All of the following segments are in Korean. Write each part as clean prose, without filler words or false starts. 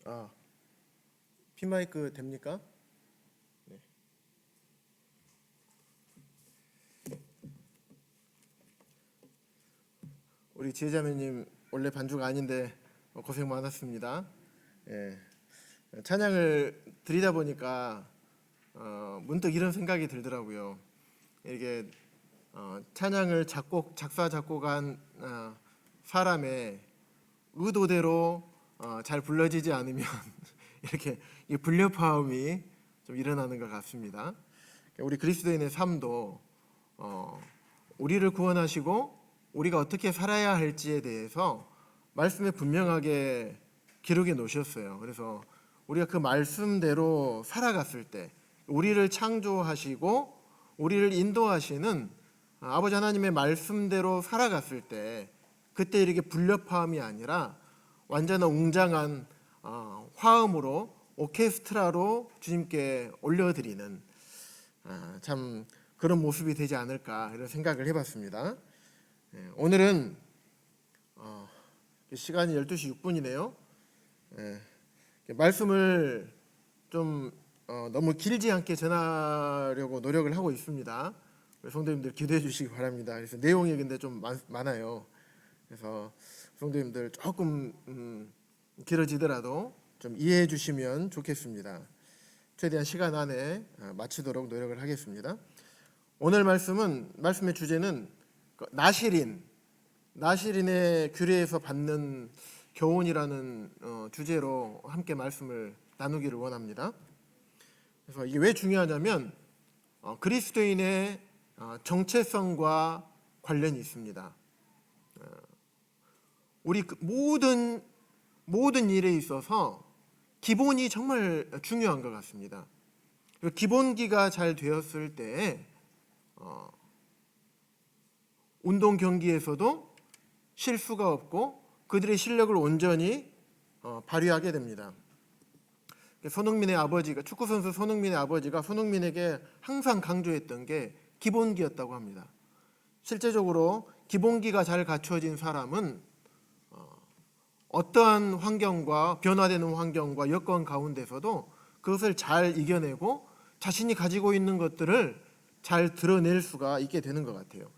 아, 핀마이크 됩니까? 네. 우리 지혜자매님 원래 반주가 아닌데 고생 많았습니다. 예. 찬양을 드리다 보니까 문득 이런 생각이 들더라고요. 이게 찬양을 작사 작곡한 사람의 의도대로 잘 불러지지 않으면 이렇게 이 불협화음이 좀 일어나는 것 같습니다. 우리 그리스도인의 삶도 우리를 구원하시고 우리가 어떻게 살아야 할지에 대해서 말씀에 분명하게 기록해 놓으셨어요. 그래서 우리가 그 말씀대로 살아갔을 때 우리를 창조하시고 우리를 인도하시는 아버지 하나님의 말씀대로 살아갔을 때 그때 이렇게 불협화음이 아니라 완전한 웅장한 화음으로 오케스트라로 주님께 올려드리는 참 그런 모습이 되지 않을까 이런 생각을 해봤습니다. 오늘은 시간이 12시 6분이네요. 말씀을 좀 너무 길지 않게 전하려고 노력을 하고 있습니다. 성도님들 기도해 주시기 바랍니다. 그래서 내용이 근데 좀 많아요. 그래서 성도님들 조금 길어지더라도 좀 이해해 주시면 좋겠습니다. 최대한 시간 안에 마치도록 노력을 하겠습니다. 오늘 말씀의 주제는 나실인의 규례에서 받는 교훈이라는 주제로 함께 말씀을 나누기를 원합니다. 그래서 이게 왜 중요하냐면 그리스도인의 정체성과 관련이 있습니다. 우리 모든 일에 있어서 기본이 정말 중요한 것 같습니다. 기본기가 잘 되었을 때 운동 경기에서도 실수가 없고 그들의 실력을 온전히 발휘하게 됩니다. 손흥민의 아버지가 축구 선수 손흥민의 아버지가 손흥민에게 항상 강조했던 게 기본기였다고 합니다. 실제적으로 기본기가 잘 갖춰진 사람은 어떠한 환경과 변화되는 환경과 여건 가운데서도 그것을 잘 이겨내고 자신이 가지고 있는 것들을 잘 드러낼 수가 있게 되는 것 같아요.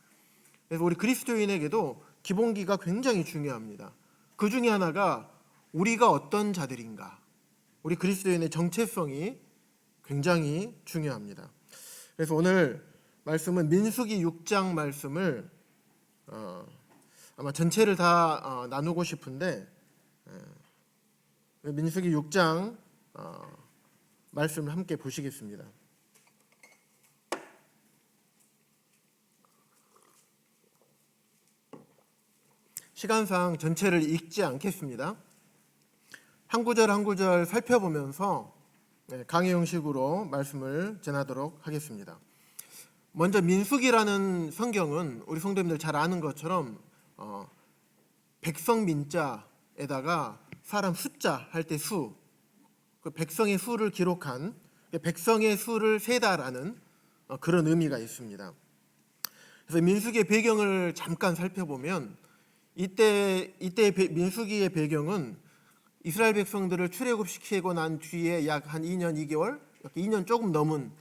그래서 우리 그리스도인에게도 기본기가 굉장히 중요합니다. 그 중에 하나가 우리가 어떤 자들인가, 우리 그리스도인의 정체성이 굉장히 중요합니다. 그래서 오늘 말씀은 민수기 6장 말씀을 아마 전체를 다 나누고 싶은데 민수기 6장 말씀을 함께 보시겠습니다. 시간상 전체를 읽지 않겠습니다. 한 구절 한 구절 살펴보면서 강의 형식으로 말씀을 전하도록 하겠습니다. 먼저 민수기라는 성경은 우리 성도님들 잘 아는 것처럼 백성 민자에다가 사람 숫자 할 때 수, 그 백성의 수를 기록한 백성의 수를 세다라는 그런 의미가 있습니다. 그래서 민수기의 배경을 잠깐 살펴보면 이때 민수기의 배경은 이스라엘 백성들을 출애굽시키고 난 뒤에 약 한 2년 2개월, 2년 조금 넘은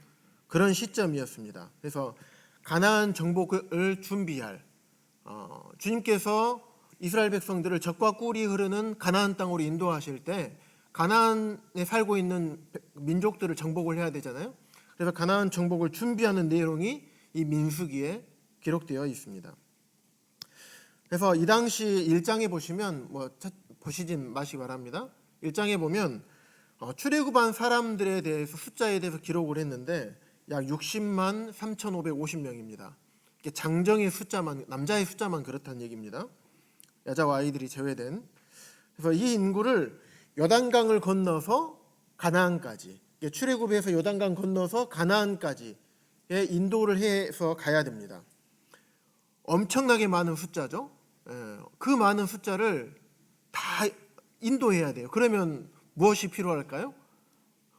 그런 시점이었습니다. 그래서 가나안 정복을 준비할 주님께서 이스라엘 백성들을 적과 꿀이 흐르는 가나안 땅으로 인도하실 때 가나안에 살고 있는 민족들을 정복을 해야 되잖아요. 그래서 가나안 정복을 준비하는 내용이 이 민수기에 기록되어 있습니다. 그래서 이 당시 1장에 보시면 보시지 마시기 바랍니다. 1장에 보면 출애굽한 사람들에 대해서 숫자에 대해서 기록을 했는데 약 60만 3,550명입니다. 장정의 숫자만, 남자의 숫자만 그렇다는 얘기입니다. 여자와 아이들이 제외된. 그래서 이 인구를 요단강을 건너서 가나안까지, 출애굽해서 요단강 건너서 가나안까지의 인도를 해서 가야 됩니다. 엄청나게 많은 숫자죠. 그 많은 숫자를 다 인도해야 돼요. 그러면 무엇이 필요할까요?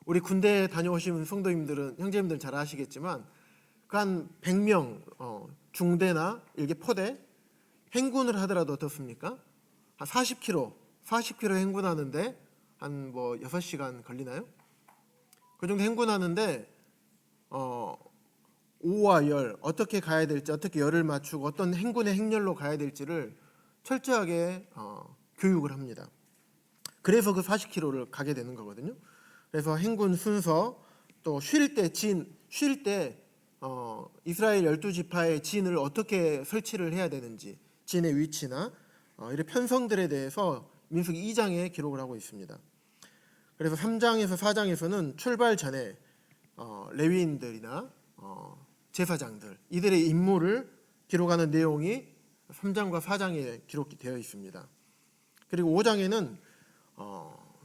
우리 군대 다녀오신 성도님들은, 형제님들은 잘 아시겠지만 한 100명 중대나 일개 포대 행군을 하더라도 어떻습니까? 한 40km 행군하는데 한 뭐 6시간 걸리나요? 그 정도 행군하는데 오와 열 어떻게 가야 될지, 어떻게 열을 맞추고 어떤 행군의 행렬로 가야 될지를 철저하게 교육을 합니다. 그래서 그 40km를 가게 되는 거거든요. 그래서 행군 순서, 또 쉴 때 이스라엘 12지파의 진을 어떻게 설치를 해야 되는지, 진의 위치나 이런 편성들에 대해서 민수기 2장에 기록을 하고 있습니다. 그래서 3장에서 4장에서는 출발 전에 레위인들이나 제사장들, 이들의 임무를 기록하는 내용이 3장과 4장에 기록이 되어 있습니다. 그리고 5장에는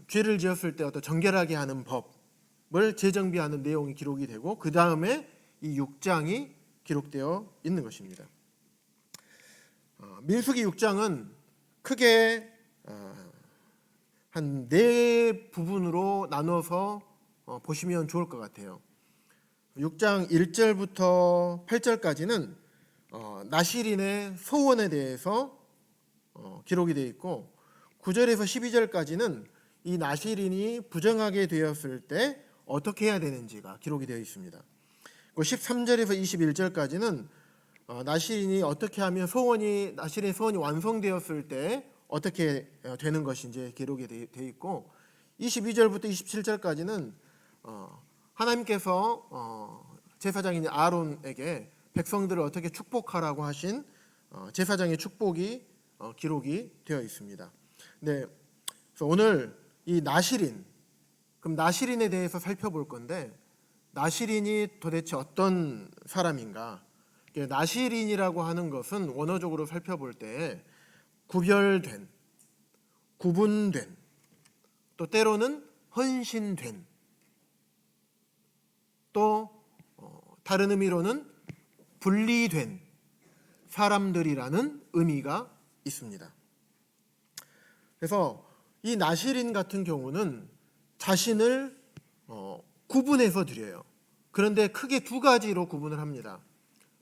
죄를 지었을 때 어떤 정결하게 하는 법을 재정비하는 내용이 기록이 되고, 그 다음에 이 6장이 기록되어 있는 것입니다. 민수기 6장은 크게 한 4부분으로 나눠서 보시면 좋을 것 같아요. 6장 1절부터 8절까지는 나실인의 소원에 대해서 기록이 되어 있고, 9절에서 12절까지는 이 나실인이 부정하게 되었을 때 어떻게 해야 되는지가 기록이 되어 있습니다. 13절에서 21절까지는 나실인이 어떻게 하면 나실인의 소원이 완성되었을 때 어떻게 되는 것인지 기록이 되어 있고, 22절부터 27절까지는 하나님께서 제사장인 아론에게 백성들을 어떻게 축복하라고 하신 제사장의 축복이 기록이 되어 있습니다. 네, 그래서 오늘 이 나실인, 그럼 나실인에 대해서 살펴볼 건데, 나실인이 도대체 어떤 사람인가? 나실인이라고 하는 것은 원어적으로 살펴볼 때 구별된, 구분된, 또 때로는 헌신된, 또 다른 의미로는 분리된 사람들이라는 의미가 있습니다. 그래서 이 나실인 같은 경우는 자신을 구분해서 드려요. 그런데 크게 2가지로 구분을 합니다.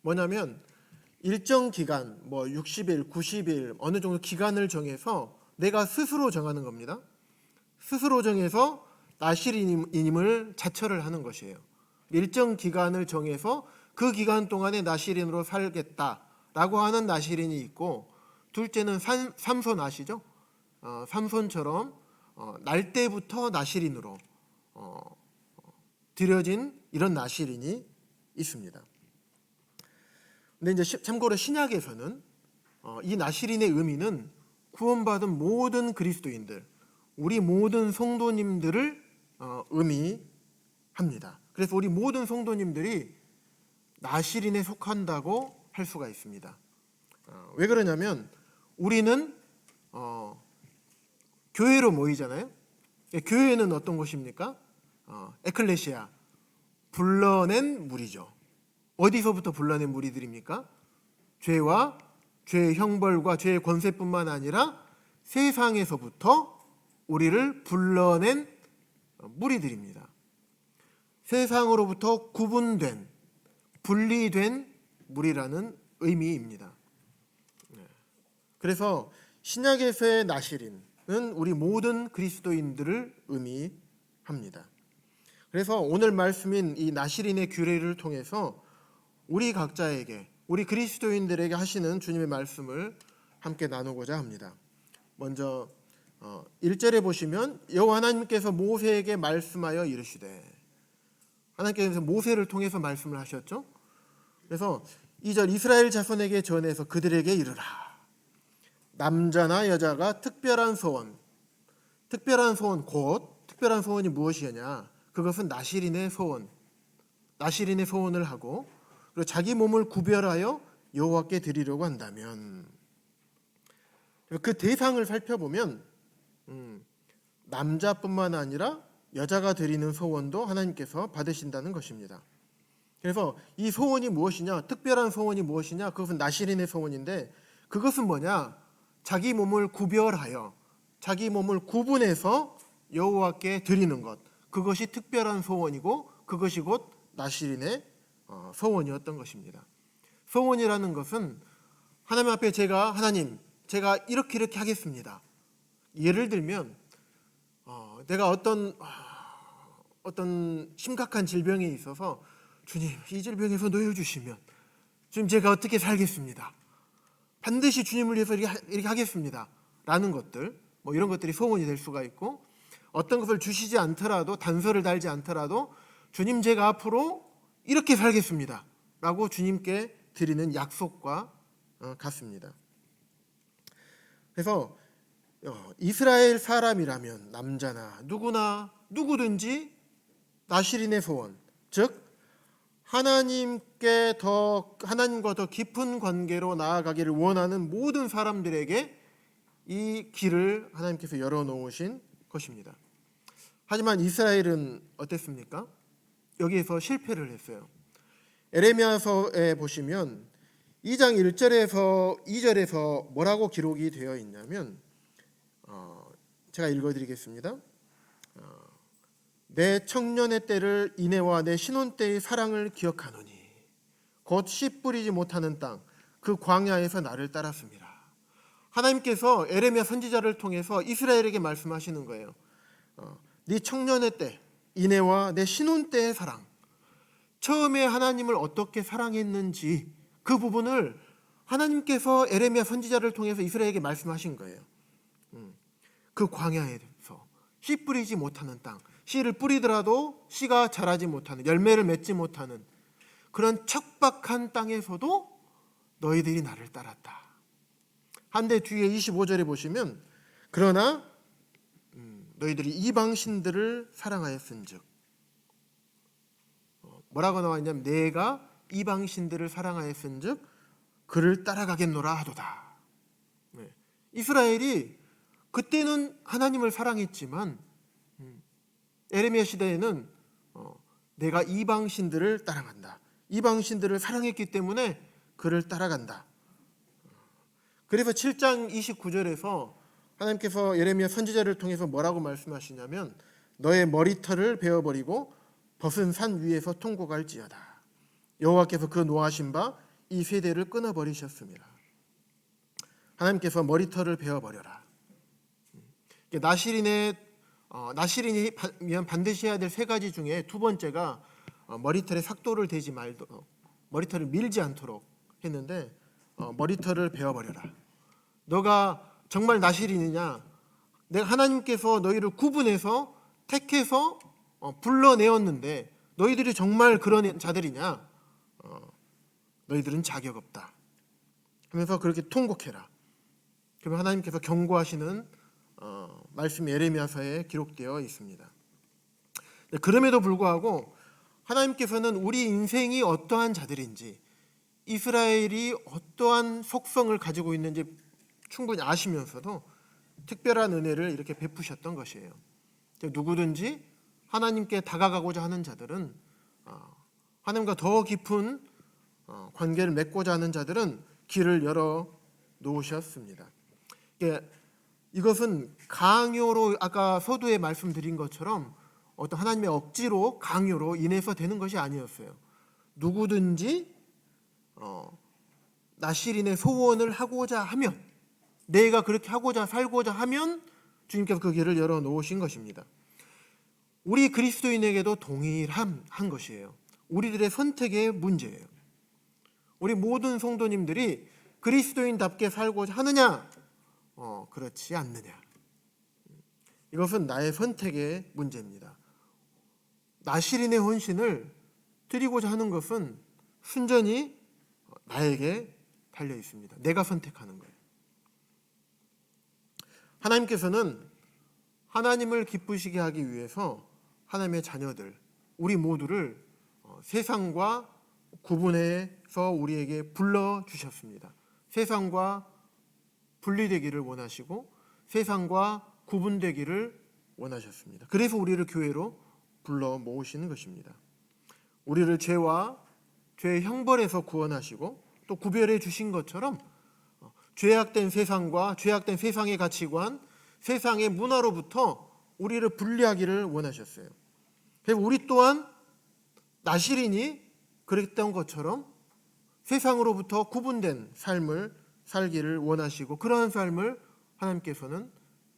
뭐냐면 일정 기간, 뭐 60일, 90일 어느 정도 기간을 정해서 내가 스스로 정하는 겁니다. 스스로 정해서 나실인임을 자처를 하는 것이에요. 일정 기간을 정해서 그 기간 동안에 나실인으로 살겠다라고 하는 나실인이 있고, 둘째는 삼손아시죠? 삼손처럼 날 때부터 나실인으로 드려진 이런 나실인이 있습니다. 근데 이제 참고로 신약에서는 이 나실인의 의미는 구원받은 모든 그리스도인들, 우리 모든 성도님들을 의미합니다. 그래서 우리 모든 성도님들이 나실인에 속한다고 할 수가 있습니다. 왜 그러냐면 우리는 교회로 모이잖아요. 교회는 어떤 곳입니까? 에클레시아, 불러낸 무리죠. 어디서부터 불러낸 무리들입니까? 죄와 죄의 형벌과 죄의 권세뿐만 아니라 세상에서부터 우리를 불러낸 무리들입니다. 세상으로부터 구분된, 분리된 무리라는 의미입니다. 그래서 신약에서의 나실인은 우리 모든 그리스도인들을 의미합니다. 그래서 오늘 말씀인 이 나실인의 규례를 통해서 우리 각자에게, 우리 그리스도인들에게 하시는 주님의 말씀을 함께 나누고자 합니다. 먼저 1절에 보시면 여호와 하나님께서 모세에게 말씀하여 이르시되, 하나님께서 모세를 통해서 말씀을 하셨죠. 그래서 2절 이스라엘 자손에게 전해서 그들에게 이르라. 남자나 여자가 특별한 소원, 특별한 소원 곧 특별한 소원이 무엇이냐? 그것은 나실인의 소원, 나실인의 소원을 하고, 그리고 자기 몸을 구별하여 여호와께 드리려고 한다면, 그 대상을 살펴보면 남자뿐만 아니라 여자가 드리는 소원도 하나님께서 받으신다는 것입니다. 그래서 이 소원이 무엇이냐? 특별한 소원이 무엇이냐? 그것은 나실인의 소원인데, 그것은 뭐냐? 자기 몸을 구별하여, 자기 몸을 구분해서 여호와께 드리는 것, 그것이 특별한 소원이고, 그것이 곧 나실인의 소원이었던 것입니다. 소원이라는 것은 하나님 앞에 하나님, 제가 이렇게 하겠습니다. 예를 들면 내가 어떤 심각한 질병에 있어서 주님, 이 질병에서 놓여주시면 주님, 제가 어떻게 살겠습니다. 반드시 주님을 위해서 이렇게 하겠습니다. 라는 것들, 뭐 이런 것들이 소원이 될 수가 있고, 어떤 것을 주시지 않더라도, 단서를 달지 않더라도 주님, 제가 앞으로 이렇게 살겠습니다. 라고 주님께 드리는 약속과 같습니다. 그래서 이스라엘 사람이라면 남자나 누구든지 나시린의 소원, 즉 하나님과 더 깊은 관계로 나아가기를 원하는 모든 사람들에게 이 길을 하나님께서 열어놓으신 것입니다. 하지만 이스라엘은 어땠습니까? 여기에서 실패를 했어요. 에레미야서에 보시면 2장 1절에서 2절에서 뭐라고 기록이 되어 있냐면, 제가 읽어드리겠습니다. 내 청년의 때를 인애와 내 신혼 때의 사랑을 기억하노니 곧 씨 뿌리지 못하는 땅 그 광야에서 나를 따랐습니다. 하나님께서 에레미야 선지자를 통해서 이스라엘에게 말씀하시는 거예요. 네 청년의 때 인애와 내 신혼 때의 사랑, 처음에 하나님을 어떻게 사랑했는지 그 부분을 하나님께서 에레미야 선지자를 통해서 이스라엘에게 말씀하신 거예요. 그 광야에서 씨 뿌리지 못하는 땅, 씨를 뿌리더라도 씨가 자라지 못하는, 열매를 맺지 못하는 그런 척박한 땅에서도 너희들이 나를 따랐다. 한데 뒤에 25절에 보시면, 그러나 너희들이 이방신들을 사랑하였은즉, 뭐라고 나와 있냐면 내가 이방신들을 사랑하였은즉 그를 따라가겠노라 하도다. 이스라엘이 그때는 하나님을 사랑했지만 에레미야 시대에는 내가 이방신들을 따라간다. 이방신들을 사랑했기 때문에 그를 따라간다. 그래서 7장 29절에서 하나님께서 예레미야 선지자를 통해서 뭐라고 말씀하시냐면, 너의 머리털을 베어버리고 벗은 산 위에서 통곡할지어다. 여호와께서 그 노하신 바 이 세대를 끊어버리셨습니다. 하나님께서 머리털을 베어버려라. 나시린이 반드시 해야 될 세 가지 중에 두 번째가 머리털에 삭도를 대지 말도록, 머리털을 밀지 않도록 했는데, 머리털을 베어버려라. 너가 정말 나시린이냐? 내가 하나님께서 너희를 구분해서 택해서 불러내었는데 너희들이 정말 그런 자들이냐? 너희들은 자격 없다 하면서 그렇게 통곡해라. 그러면 하나님께서 경고하시는 말씀이 에레미야서에 기록되어 있습니다. 그럼에도 불구하고 하나님께서는 우리 인생이 어떠한 자들인지, 이스라엘이 어떠한 속성을 가지고 있는지 충분히 아시면서도 특별한 은혜를 이렇게 베푸셨던 것이에요. 누구든지 하나님께 다가가고자 하는 자들은, 하나님과 더 깊은 관계를 맺고자 하는 자들은 길을 열어 놓으셨습니다. 이것은 강요로, 아까 서두에 말씀드린 것처럼 어떤 하나님의 억지로, 강요로 인해서 되는 것이 아니었어요. 누구든지 나시린의 소원을 하고자 하면, 내가 그렇게 하고자 살고자 하면 주님께서 그 길을 열어 놓으신 것입니다. 우리 그리스도인에게도 동일한 것이에요. 우리들의 선택의 문제예요. 우리 모든 성도님들이 그리스도인답게 살고자 하느냐? 그렇지 않느냐? 이것은 나의 선택의 문제입니다. 나시린의 헌신을 드리고자 하는 것은 순전히 나에게 달려 있습니다. 내가 선택하는 거예요. 하나님께서는 하나님을 기쁘시게 하기 위해서 하나님의 자녀들, 우리 모두를 세상과 구분해서 우리에게 불러주셨습니다. 세상과 분리되기를 원하시고 세상과 구분되기를 원하셨습니다. 그래서 우리를 교회로 불러 모으시는 것입니다. 우리를 죄의 형벌에서 구원하시고 또 구별해 주신 것처럼 죄악된 세상과 죄악된 세상의 가치관, 세상의 문화로부터 우리를 분리하기를 원하셨어요. 그래서 우리 또한 나시린이 그랬던 것처럼 세상으로부터 구분된 삶을 살기를 원하시고, 그러한 삶을 하나님께서는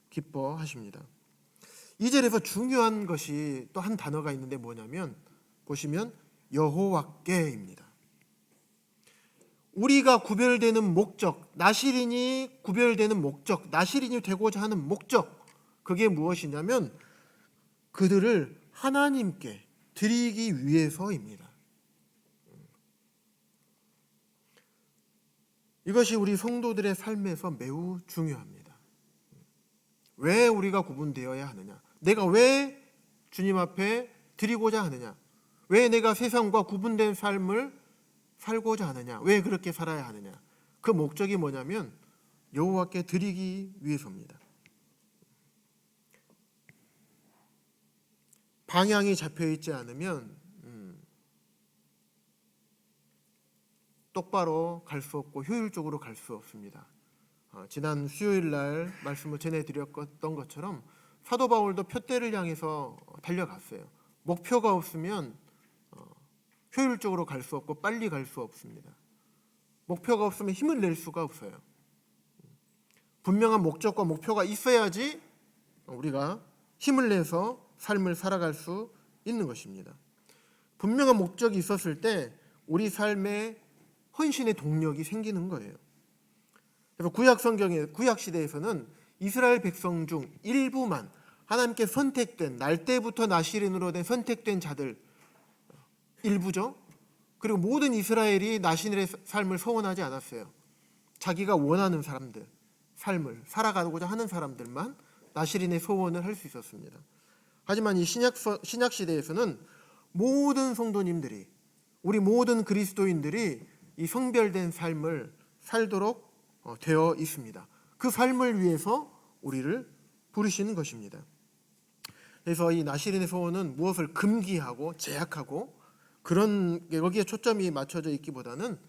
기뻐하십니다. 2절에서 중요한 것이 또 한 단어가 있는데 뭐냐면 보시면 여호와께입니다. 우리가 구별되는 목적, 나시린이 구별되는 목적, 나시린이 되고자 하는 목적, 그게 무엇이냐면 그들을 하나님께 드리기 위해서입니다. 이것이 우리 성도들의 삶에서 매우 중요합니다. 왜 우리가 구분되어야 하느냐? 내가 왜 주님 앞에 드리고자 하느냐? 왜 내가 세상과 구분된 삶을 살고자 하느냐? 왜 그렇게 살아야 하느냐? 그 목적이 뭐냐면 여호와께 드리기 위해서입니다. 방향이 잡혀 있지 않으면 똑바로 갈 수 없고 효율적으로 갈 수 없습니다. 지난 수요일 날 말씀을 전해드렸던 것처럼 사도 바울도 표대를 향해서 달려갔어요. 목표가 없으면 효율적으로 갈 수 없고 빨리 갈 수 없습니다. 목표가 없으면 힘을 낼 수가 없어요. 분명한 목적과 목표가 있어야지 우리가 힘을 내서 삶을 살아갈 수 있는 것입니다. 분명한 목적이 있었을 때 우리 삶에 헌신의 동력이 생기는 거예요. 그래서 구약 시대에서는 이스라엘 백성 중 일부만 하나님께 선택된, 날 때부터 나시린으로 된 선택된 자들 일부죠. 그리고 모든 이스라엘이 나시린의 삶을 소원하지 않았어요. 자기가 원하는 사람들, 삶을 살아가고자 하는 사람들만 나시린의 소원을 할 수 있었습니다. 하지만 이 신약 시대에서는 모든 성도님들이, 우리 모든 그리스도인들이 이 성별된 삶을 살도록 되어 있습니다. 그 삶을 위해서 우리를 부르시는 것입니다. 그래서 이 나시린의 소원은 무엇을 금기하고 제약하고 그런 거기에 초점이 맞춰져 있기보다는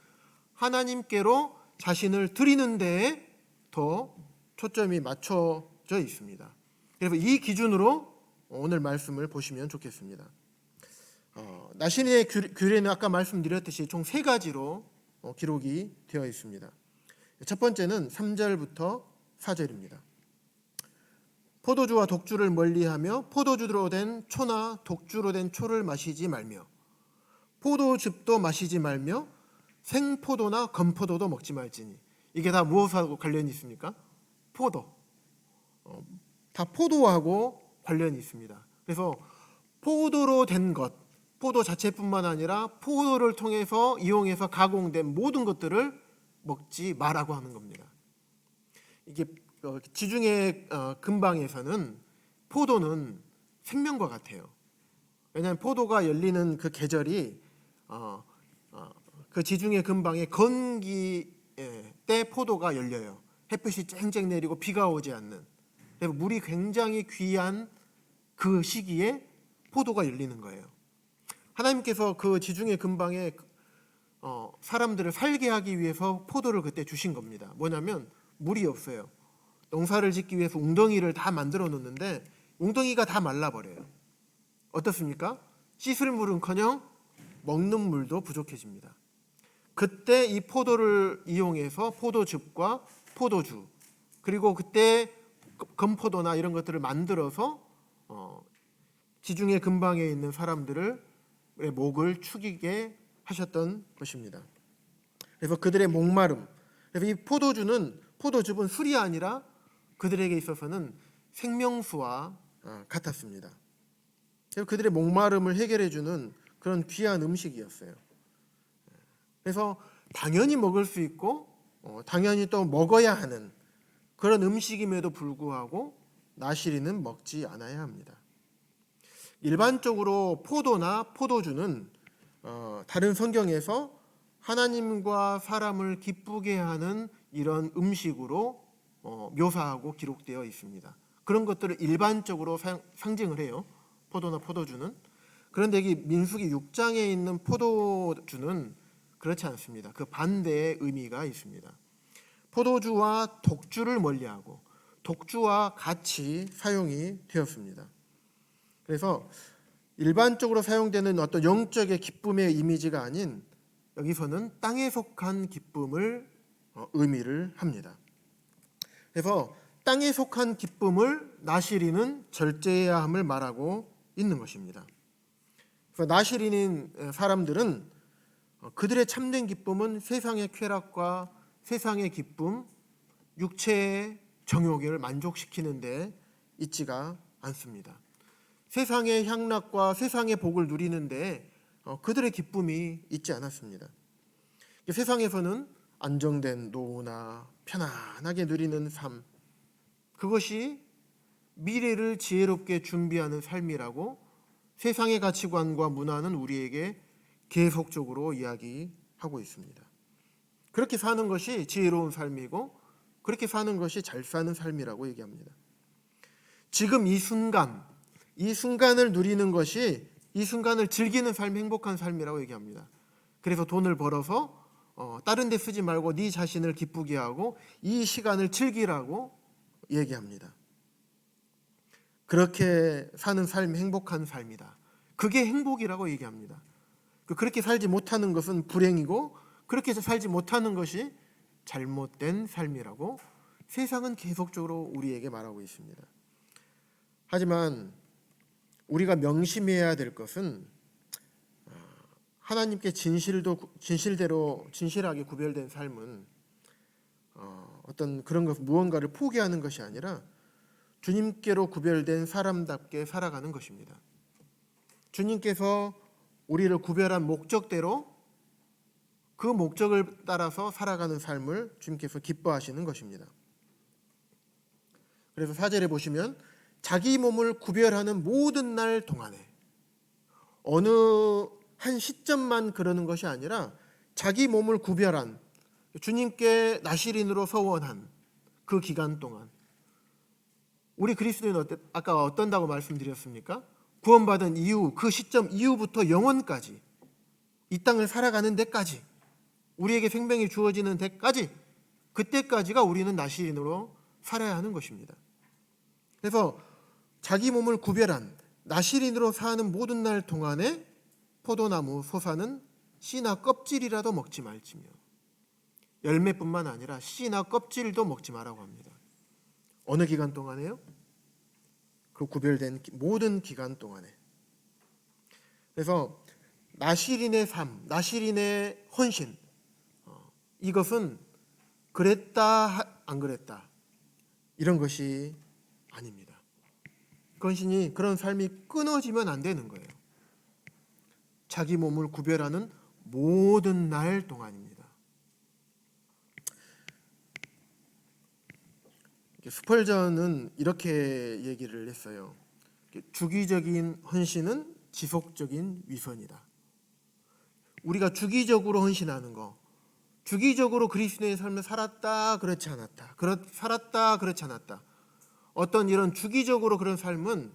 하나님께로 자신을 드리는 데에 더 초점이 맞춰져 있습니다. 그래서 이 기준으로 오늘 말씀을 보시면 좋겠습니다. 나시린의 규례는 아까 말씀드렸듯이 총 3가지로 기록이 되어 있습니다. 첫 번째는 3절부터 4절입니다. 포도주와 독주를 멀리하며 포도주로 된 초나 독주로 된 초를 마시지 말며 포도즙도 마시지 말며 생포도나 건포도도 먹지 말지니. 이게 다 무엇하고 관련이 있습니까? 포도. 다 포도하고 관련이 있습니다. 그래서 포도로 된 것, 포도 자체뿐만 아니라 포도를 통해서 이용해서 가공된 모든 것들을 먹지 말라고 하는 겁니다. 이게 지중해 근방에서는 포도는 생명과 같아요. 왜냐하면 포도가 열리는 그 계절이 그 지중해 근방의 건기 때 포도가 열려요. 햇빛이 쨍쨍 내리고 비가 오지 않는. 그래서 물이 굉장히 귀한 그 시기에 포도가 열리는 거예요. 하나님께서 그 지중해 근방에 사람들을 살게 하기 위해서 포도를 그때 주신 겁니다. 뭐냐면 물이 없어요. 농사를 짓기 위해서 웅덩이를 다 만들어 놓는데 웅덩이가 다 말라버려요. 어떻습니까? 씻을 물은커녕 먹는 물도 부족해집니다. 그때 이 포도를 이용해서 포도즙과 포도주, 그리고 그때 건포도나 이런 것들을 만들어서 지중해 근방에 있는 사람들의 목을 축이게 하셨던 것입니다. 그래서 그들의 목마름, 그래서 이 포도즙은 술이 아니라 그들에게 있어서는 생명수와 같았습니다. 그래서 그들의 목마름을 해결해 주는 그런 귀한 음식이었어요. 그래서 당연히 먹을 수 있고 당연히 또 먹어야 하는 그런 음식임에도 불구하고 나시린은 먹지 않아야 합니다. 일반적으로 포도나 포도주는 다른 성경에서 하나님과 사람을 기쁘게 하는 이런 음식으로 묘사하고 기록되어 있습니다. 그런 것들을 일반적으로 상징을 해요. 포도나 포도주는. 그런데 이 민수기 6장에 있는 포도주는 그렇지 않습니다. 그 반대의 의미가 있습니다. 포도주와 독주를 멀리하고 독주와 같이 사용이 되었습니다. 그래서 일반적으로 사용되는 어떤 영적의 기쁨의 이미지가 아닌 여기서는 땅에 속한 기쁨을 의미를 합니다. 그래서 땅에 속한 기쁨을 나시리는 절제해야 함을 말하고 있는 것입니다. 그래서 나시린인 사람들은 그들의 참된 기쁨은 세상의 쾌락과 세상의 기쁨, 육체의 정욕을 만족시키는 데 있지가 않습니다. 세상의 향락과 세상의 복을 누리는데 그들의 기쁨이 있지 않았습니다. 세상에서는 안정된 노후나 편안하게 누리는 삶, 그것이 미래를 지혜롭게 준비하는 삶이라고 세상의 가치관과 문화는 우리에게 계속적으로 이야기하고 있습니다. 그렇게 사는 것이 지혜로운 삶이고 그렇게 사는 것이 잘 사는 삶이라고 얘기합니다. 지금 이 순간을 누리는 것이 이 순간을 즐기는 삶이 행복한 삶이라고 얘기합니다. 그래서 돈을 벌어서 다른 데 쓰지 말고 네 자신을 기쁘게 하고 이 시간을 즐기라고 얘기합니다. 그렇게 사는 삶이 행복한 삶이다. 그게 행복이라고 얘기합니다. 그렇게 살지 못하는 것은 불행이고 그렇게 살지 못하는 것이 잘못된 삶이라고 세상은 계속적으로 우리에게 말하고 있습니다. 하지만 우리가 명심해야 될 것은 하나님께 진실대로 진실하게 구별된 삶은 어떤 그런 것 무언가를 포기하는 것이 아니라 주님께로 구별된 사람답게 살아가는 것입니다. 주님께서 우리를 구별한 목적대로 그 목적을 따라서 살아가는 삶을 주님께서 기뻐하시는 것입니다. 그래서 4절에 보시면 자기 몸을 구별하는 모든 날 동안에 어느 한 시점만 그러는 것이 아니라 자기 몸을 구별한 주님께 나시린으로 서원한 그 기간 동안 우리 그리스도인은 아까 어떤다고 말씀드렸습니까? 구원받은 이후 그 시점 이후부터 영원까지 이 땅을 살아가는 데까지 우리에게 생명이 주어지는 데까지 그때까지가 우리는 나시린으로 살아야 하는 것입니다. 그래서 자기 몸을 구별한 나시린으로 사는 모든 날 동안에 포도나무 소사는 씨나 껍질이라도 먹지 말지며 열매뿐만 아니라 씨나 껍질도 먹지 말라고 합니다. 어느 기간 동안에요? 그 구별된 모든 기간 동안에. 그래서 나시린의 삶, 나시린의 헌신, 이것은 그랬다 안 그랬다 이런 것이 아닙니다. 헌신이 그런 삶이 끊어지면 안 되는 거예요. 자기 몸을 구별하는 모든 날 동안입니다. 스펄전은 이렇게 얘기를 했어요. 주기적인 헌신은 지속적인 위선이다. 우리가 주기적으로 헌신하는 거, 주기적으로 그리스도의 삶을 살았다 그렇지 않았다, 살았다 그렇지 않았다, 어떤 이런 주기적으로 그런 삶은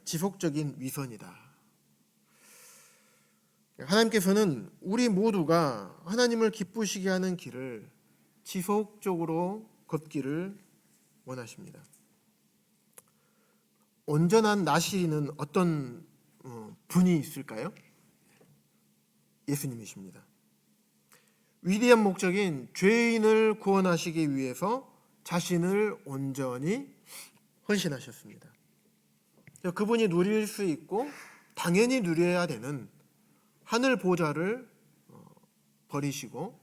지속적인 위선이다. 하나님께서는 우리 모두가 하나님을 기쁘시게 하는 길을 지속적으로 걷기를 원하십니다. 온전한 나시린은 어떤 분이 있을까요? 예수님이십니다. 위대한 목적인 죄인을 구원하시기 위해서 자신을 온전히 헌신하셨습니다. 그분이 누릴 수 있고 당연히 누려야 되는 하늘 보좌를 버리시고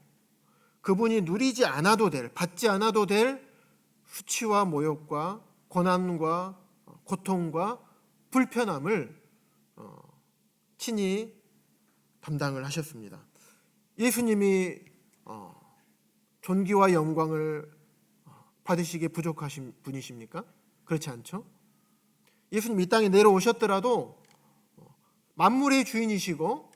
그분이 누리지 않아도 될, 받지 않아도 될 수치와 모욕과 고난과 고통과 불편함을 친히 담당을 하셨습니다. 예수님이 존귀와 영광을 받으시기에 부족하신 분이십니까? 그렇지 않죠? 예수님 이 땅에 내려오셨더라도 만물의 주인이시고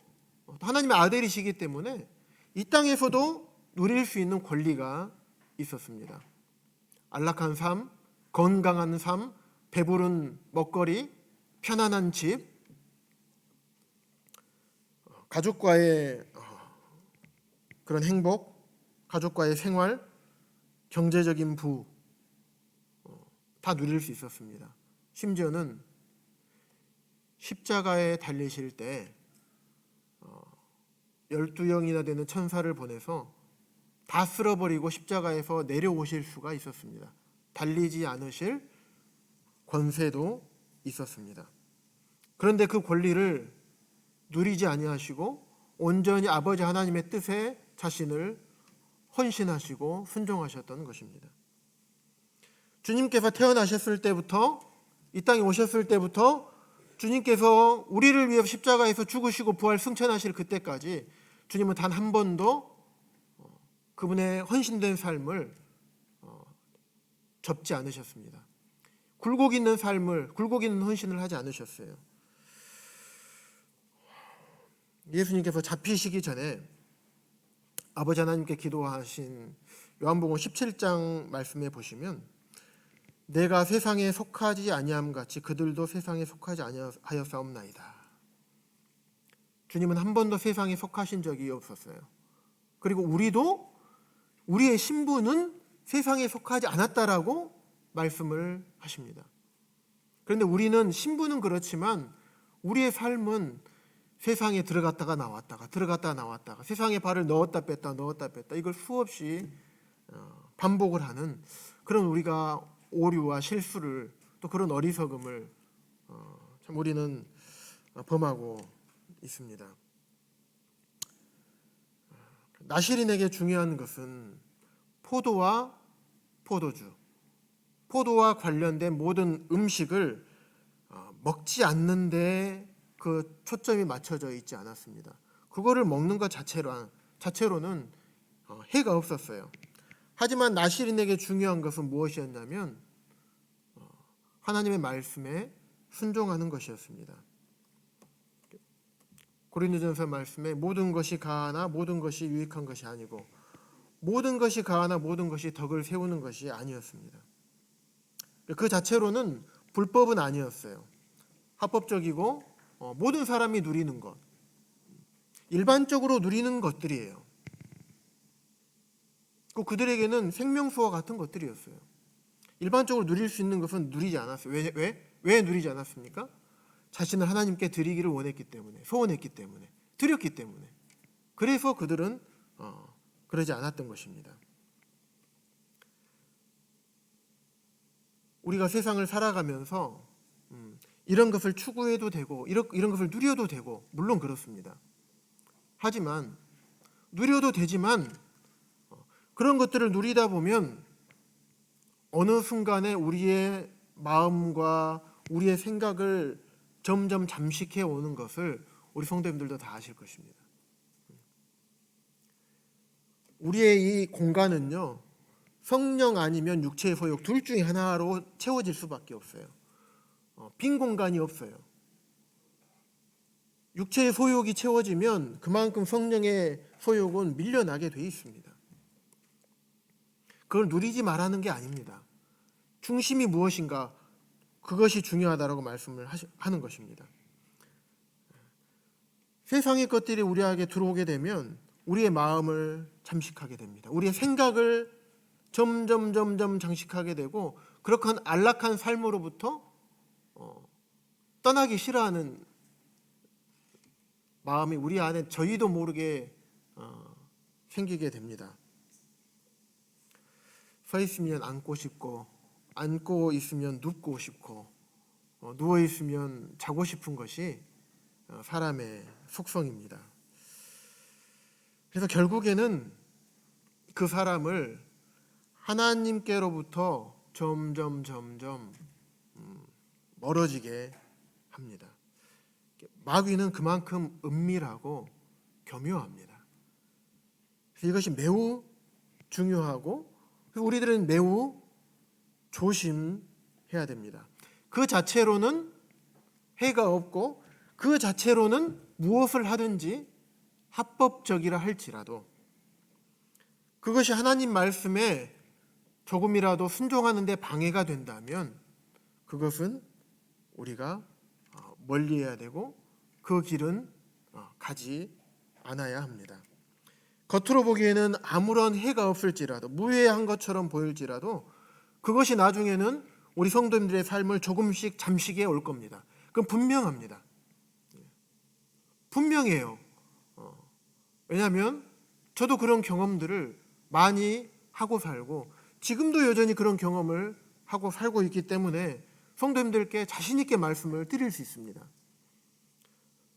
하나님의 아들이시기 때문에 이 땅에서도 누릴 수 있는 권리가 있었습니다. 안락한 삶, 건강한 삶, 배부른 먹거리, 편안한 집, 가족과의 그런 행복, 가족과의 생활, 경제적인 부다 누릴 수 있었습니다. 심지어는 십자가에 달리실 때 12영이나 되는 천사를 보내서 다 쓸어버리고 십자가에서 내려오실 수가 있었습니다. 달리지 않으실 권세도 있었습니다. 그런데 그 권리를 누리지 아니하시고 온전히 아버지 하나님의 뜻에 자신을 헌신하시고 순종하셨던 것입니다. 주님께서 태어나셨을 때부터, 이 땅에 오셨을 때부터 주님께서 우리를 위해 십자가에서 죽으시고 부활 승천하실 그때까지 주님은 단 한 번도 그분의 헌신된 삶을 접지 않으셨습니다. 굴곡 있는 삶을, 굴곡 있는 헌신을 하지 않으셨어요. 예수님께서 잡히시기 전에 아버지 하나님께 기도하신 요한복음 17장 말씀에 보시면 내가 세상에 속하지 아니함 같이 그들도 세상에 속하지 아니하였사옵나이다. 주님은 한 번도 세상에 속하신 적이 없었어요. 그리고 우리도 우리의 신분은 세상에 속하지 않았다라고 말씀을 하십니다. 그런데 우리는 신분은 그렇지만 우리의 삶은 세상에 들어갔다가 나왔다가 세상에 발을 넣었다 뺐다 이걸 수없이 반복을 하는 그런 우리가 오류와 실수를 또 그런 어리석음을 참 우리는 범하고 있습니다. 나실인에게 중요한 것은 포도와 포도주, 포도와 관련된 모든 음식을 먹지 않는데 그 초점이 맞춰져 있지 않았습니다. 그거를 먹는 것 자체로는 해가 없었어요. 하지만 나실인에게 중요한 것은 무엇이었냐면 하나님의 말씀에 순종하는 것이었습니다. 고린도전서 말씀에 모든 것이 가하나 모든 것이 유익한 것이 아니고 모든 것이 가하나 모든 것이 덕을 세우는 것이 아니었습니다. 그 자체로는 불법은 아니었어요. 합법적이고 모든 사람이 누리는 것, 일반적으로 누리는 것들이에요. 그들에게는 생명수와 같은 것들이었어요. 일반적으로 누릴 수 있는 것은 누리지 않았어요. 왜 누리지 않았습니까? 자신을 하나님께 드리기를 원했기 때문에, 소원했기 때문에, 드렸기 때문에. 그래서 그들은 그러지 않았던 것입니다. 우리가 세상을 살아가면서 이런 것을 추구해도 되고 이런 것을 누려도 되고 물론 그렇습니다. 하지만 누려도 되지만 그런 것들을 누리다 보면 어느 순간에 우리의 마음과 우리의 생각을 점점 잠식해 오는 것을 우리 성도님들도 다 아실 것입니다. 우리의 이 공간은요, 성령 아니면 육체의 소욕 둘 중에 하나로 채워질 수밖에 없어요. 빈 공간이 없어요. 육체의 소욕이 채워지면 그만큼 성령의 소욕은 밀려나게 돼 있습니다. 그걸 누리지 말라는 게 아닙니다. 중심이 무엇인가 그것이 중요하다라고 말씀을 하는 것입니다. 세상의 것들이 우리에게 들어오게 되면 우리의 마음을 잠식하게 됩니다. 우리의 생각을 점점 장식하게 되고 그렇게 안락한 삶으로부터 떠나기 싫어하는 마음이 우리 안에 저희도 모르게 생기게 됩니다. 서 있으면 앉고 싶고 앉고 있으면 눕고 싶고 누워 있으면 자고 싶은 것이 사람의 속성입니다. 그래서 결국에는 그 사람을 하나님께로부터 점점 멀어지게 합니다. 마귀는 그만큼 은밀하고 교묘합니다. 그래서 이것이 매우 중요하고 우리들은 매우 조심해야 됩니다. 그 자체로는 해가 없고 그 자체로는 무엇을 하든지 합법적이라 할지라도 그것이 하나님 말씀에 조금이라도 순종하는 데 방해가 된다면 그것은 우리가 멀리해야 되고 그 길은 가지 않아야 합니다. 겉으로 보기에는 아무런 해가 없을지라도 무해한 것처럼 보일지라도 그것이 나중에는 우리 성도님들의 삶을 조금씩 잠식해 올 겁니다. 그건 분명합니다. 분명해요. 왜냐하면 저도 그런 경험들을 많이 하고 살고 지금도 여전히 그런 경험을 하고 살고 있기 때문에 성도님들께 자신 있게 말씀을 드릴 수 있습니다.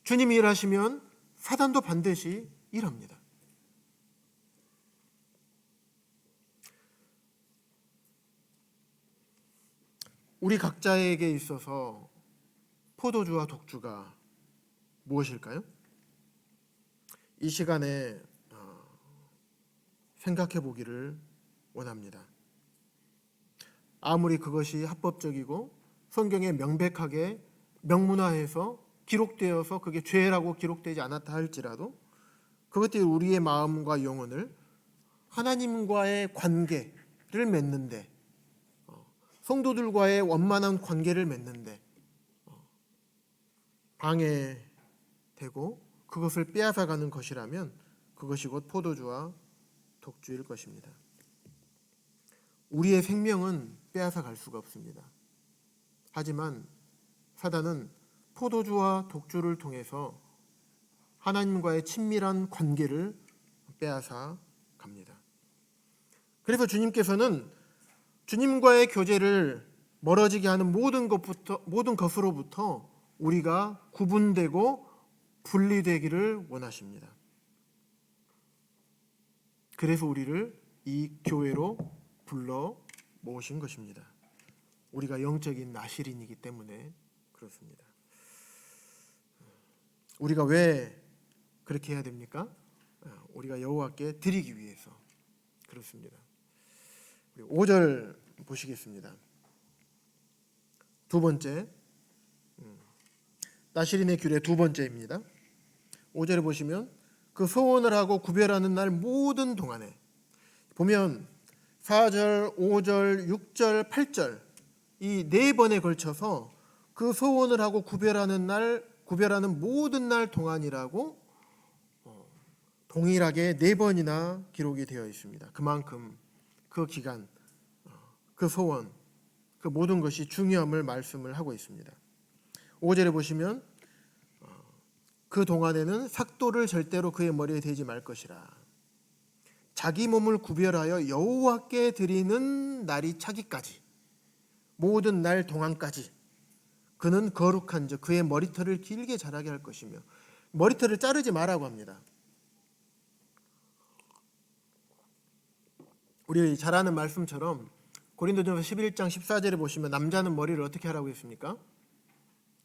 주님이 일하시면 사단도 반드시 일합니다. 우리 각자에게 있어서 포도주와 독주가 무엇일까요? 이 시간에 생각해 보기를 원합니다. 아무리 그것이 합법적이고 성경에 명백하게 명문화해서 기록되어서 그게 죄라고 기록되지 않았다 할지라도 그것들이 우리의 마음과 영혼을 하나님과의 관계를 맺는데, 성도들과의 원만한 관계를 맺는데 방해되고 그것을 빼앗아가는 것이라면 그것이 곧 포도주와 독주일 것입니다. 우리의 생명은 빼앗아갈 수가 없습니다. 하지만 사단은 포도주와 독주를 통해서 하나님과의 친밀한 관계를 빼앗아 갑니다. 그래서 주님께서는 주님과의 교제를 멀어지게 하는 모든 것으로부터 우리가 구분되고 분리되기를 원하십니다. 그래서 우리를 이 교회로 불러 모으신 것입니다. 우리가 영적인 나실인이기 때문에 그렇습니다. 우리가 왜 그렇게 해야 됩니까? 우리가 여호와께 드리기 위해서 그렇습니다. 5절 보시겠습니다. 두 번째, 나실인의 규례 두 번째입니다. 5절에 보시면 그 소원을 하고 구별하는 날 모든 동안에, 보면 4절, 5절, 6절, 8절 이 네 번에 걸쳐서 그 소원을 하고 구별하는 모든 날 동안이라고 동일하게 네 번이나 기록이 되어 있습니다. 그만큼 그 기간, 그 소원, 그 모든 것이 중요함을 말씀을 하고 있습니다. 5절에 보시면 그 동안에는 삭도를 절대로 그의 머리에 대지 말 것이라. 자기 몸을 구별하여 여호와께 드리는 날이 차기까지, 모든 날 동안까지 그는 거룩한 즉 그의 머리털을 길게 자라게 할 것이며, 머리털을 자르지 말라고 합니다. 우리 잘 아는 말씀처럼 고린도전서 11장 14절에 보시면 남자는 머리를 어떻게 하라고 했습니까?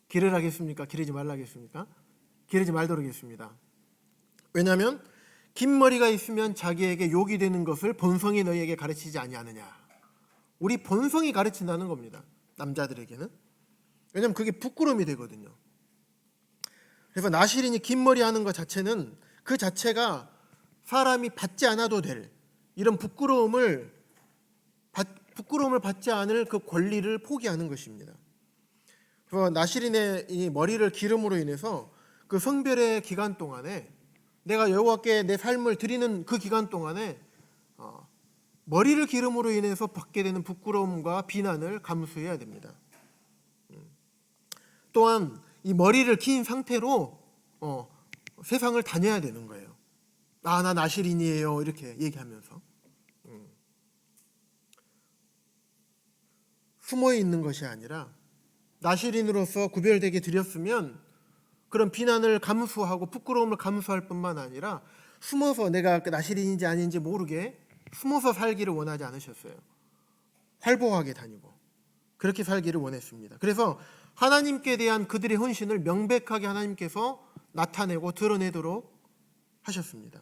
기르라겠습니까? 기르지 말라겠습니까? 기르지 말도록 했습니다. 왜냐하면 긴 머리가 있으면 자기에게 욕이 되는 것을 본성이 너희에게 가르치지 아니하느냐. 우리 본성이 가르친다는 겁니다. 남자들에게는. 왜냐하면 그게 부끄러움이 되거든요. 그래서 나실인이 긴 머리 하는 것 자체는 그 자체가 사람이 받지 않아도 될 이런 부끄러움을 받지 않을 그 권리를 포기하는 것입니다. 그래서 나실인의 이 머리를 기름으로 인해서 그 성별의 기간 동안에, 내가 여호와께 내 삶을 드리는 그 기간 동안에 머리를 기름으로 인해서 받게 되는 부끄러움과 비난을 감수해야 됩니다. 또한 이 머리를 긴 상태로 세상을 다녀야 되는 거예요. 나 나실인이에요 이렇게 얘기하면서. 숨어 있는 것이 아니라 나실인으로서 구별되게 드렸으면 그런 비난을 감수하고 부끄러움을 감수할 뿐만 아니라 숨어서, 내가 나실인인지 아닌지 모르게 숨어서 살기를 원하지 않으셨어요. 활보하게 다니고 그렇게 살기를 원했습니다. 그래서 하나님께 대한 그들의 헌신을 명백하게 하나님께서 나타내고 드러내도록 하셨습니다.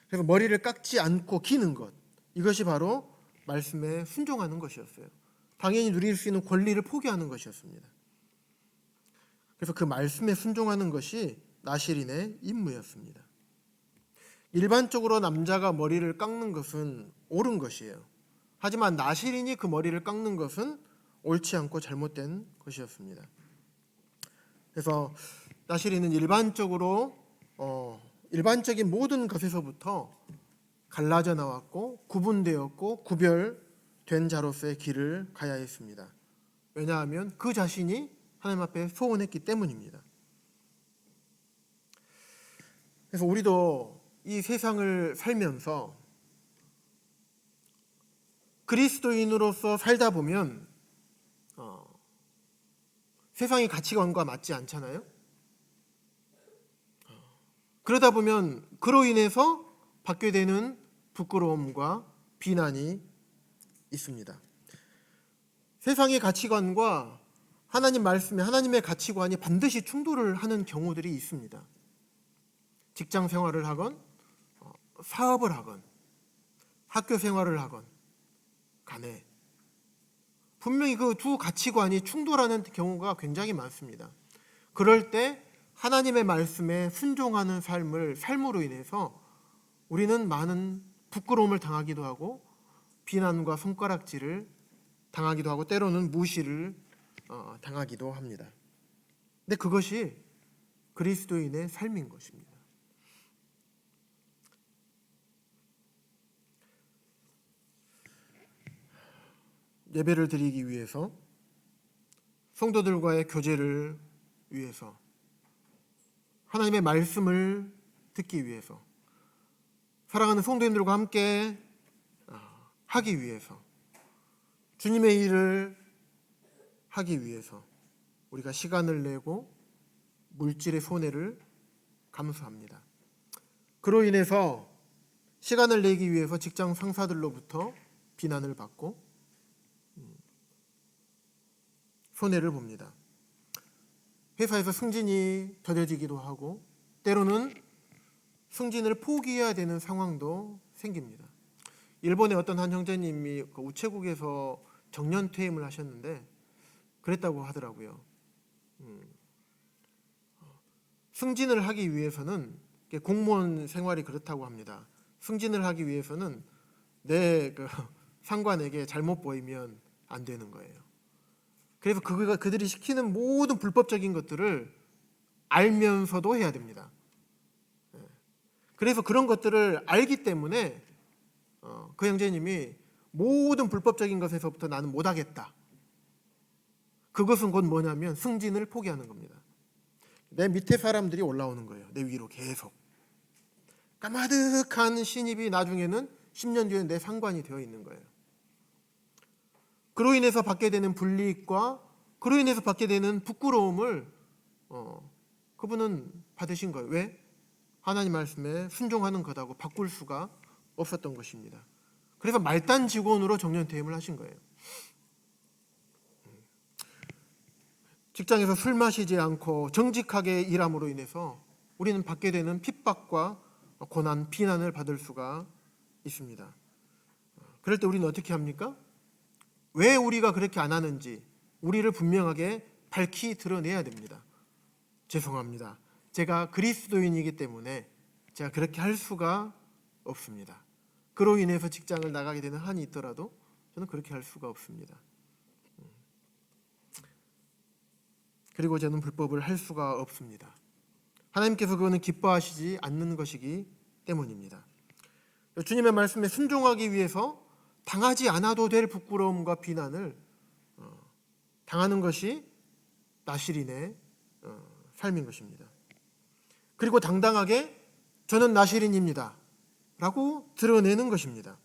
그래서 머리를 깎지 않고 기는 것, 이것이 바로 말씀에 순종하는 것이었어요. 당연히 누릴 수 있는 권리를 포기하는 것이었습니다. 그래서 그 말씀에 순종하는 것이 나실인의 임무였습니다. 일반적으로 남자가 머리를 깎는 것은 옳은 것이에요. 하지만 나실인이 그 머리를 깎는 것은 옳지 않고 잘못된 것이었습니다. 그래서 나실인은 일반적인 모든 것에서부터 갈라져 나왔고 구분되었고 구별된 자로서의 길을 가야 했습니다. 왜냐하면 그 자신이 하나님 앞에 소원했기 때문입니다. 그래서 우리도 이 세상을 살면서 그리스도인으로서 살다 보면 세상의 가치관과 맞지 않잖아요. 그러다 보면 그로 인해서 받게 되는 부끄러움과 비난이 있습니다. 세상의 가치관과 하나님 말씀에 하나님의 가치관이 반드시 충돌을 하는 경우들이 있습니다. 직장 생활을 하건 사업을 하건 학교 생활을 하건 간에 분명히 그 두 가치관이 충돌하는 경우가 굉장히 많습니다. 그럴 때 하나님의 말씀에 순종하는 삶으로 인해서 우리는 많은 부끄러움을 당하기도 하고 비난과 손가락질을 당하기도 하고 때로는 무시를 당하기도 합니다. 근데 그것이 그리스도인의 삶인 것입니다. 예배를 드리기 위해서, 성도들과의 교제를 위해서, 하나님의 말씀을 듣기 위해서, 사랑하는 성도님들과 함께 하기 위해서, 주님의 일을 하기 위해서 우리가 시간을 내고 물질의 손해를 감수합니다. 그로 인해서 시간을 내기 위해서 직장 상사들로부터 비난을 받고 손해를 봅니다. 회사에서 승진이 더뎌지기도 하고 때로는 승진을 포기해야 되는 상황도 생깁니다. 일본의 어떤 한 형제님이 우체국에서 정년 퇴임을 하셨는데 그랬다고 하더라고요. 승진을 하기 위해서는 공무원 생활이 그렇다고 합니다. 승진을 하기 위해서는 내 상관에게 잘못 보이면 안 되는 거예요. 그래서 그들이 시키는 모든 불법적인 것들을 알면서도 해야 됩니다. 그래서 그런 것들을 알기 때문에 그 형제님이 모든 불법적인 것에서부터 나는 못하겠다. 그것은 곧 뭐냐면 승진을 포기하는 겁니다. 내 밑에 사람들이 올라오는 거예요. 내 위로 계속. 까마득한 신입이 나중에는 10년 뒤에 내 상관이 되어 있는 거예요. 그로 인해서 받게 되는 불이익과 그로 인해서 받게 되는 부끄러움을 그분은 받으신 거예요. 왜? 하나님 말씀에 순종하는 것하고 바꿀 수가 없었던 것입니다. 그래서 말단 직원으로 정년퇴임을 하신 거예요. 직장에서 술 마시지 않고 정직하게 일함으로 인해서 우리는 받게 되는 핍박과 고난, 비난을 받을 수가 있습니다. 그럴 때 우리는 어떻게 합니까? 왜 우리가 그렇게 안 하는지 우리를 분명하게 밝히 드러내야 됩니다. 죄송합니다. 제가 그리스도인이기 때문에 제가 그렇게 할 수가 없습니다. 그로 인해서 직장을 나가게 되는 한이 있더라도 저는 그렇게 할 수가 없습니다. 그리고 저는 불법을 할 수가 없습니다. 하나님께서 그거는 기뻐하시지 않는 것이기 때문입니다. 주님의 말씀에 순종하기 위해서 당하지 않아도 될 부끄러움과 비난을 당하는 것이 나시린의 삶인 것입니다. 그리고 당당하게 저는 나시린입니다 라고 드러내는 것입니다.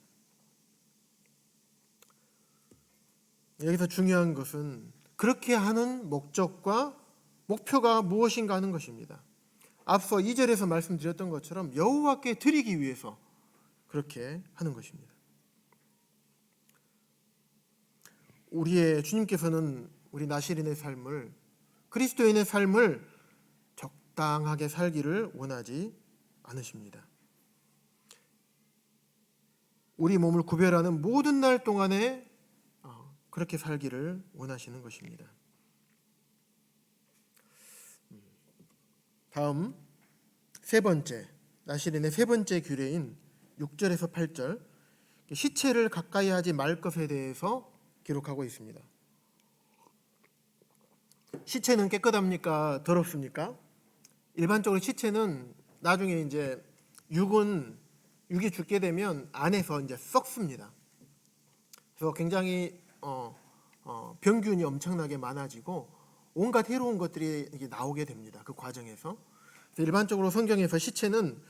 여기서 중요한 것은 그렇게 하는 목적과 목표가 무엇인가 하는 것입니다. 앞서 2절에서 말씀드렸던 것처럼 여호와께 드리기 위해서 그렇게 하는 것입니다. 우리의 주님께서는 우리 나시린의 삶을, 그리스도인의 삶을 적당하게 살기를 원하지 않으십니다. 우리 몸을 구별하는 모든 날 동안에 그렇게 살기를 원하시는 것입니다. 다음 세 번째, 나시린의 세 번째 규례인 6절에서 8절, 시체를 가까이 하지 말 것에 대해서 기록하고 있습니다. 시체는 깨끗합니까? 더럽습니까? 일반적으로 시체는 나중에 이제 육이 죽게 되면 안에서 이제 썩습니다. 그래서 굉장히 병균이 엄청나게 많아지고 온갖 해로운 것들이 나오게 됩니다. 그 과정에서. 일반적으로 성경에서 시체는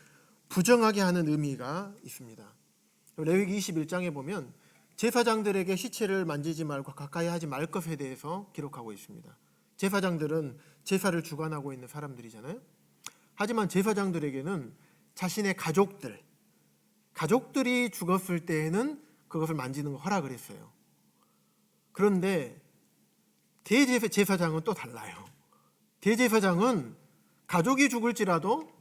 부정하게 하는 의미가 있습니다. 레위기 21장에 보면 제사장들에게 시체를 만지지 말고 가까이 하지 말 것에 대해서 기록하고 있습니다. 제사장들은 제사를 주관하고 있는 사람들이잖아요. 하지만 제사장들에게는 자신의 가족들이 죽었을 때에는 그것을 만지는 거 허락을 했어요. 그런데 대제사장은 또 달라요. 대제사장은 가족이 죽을지라도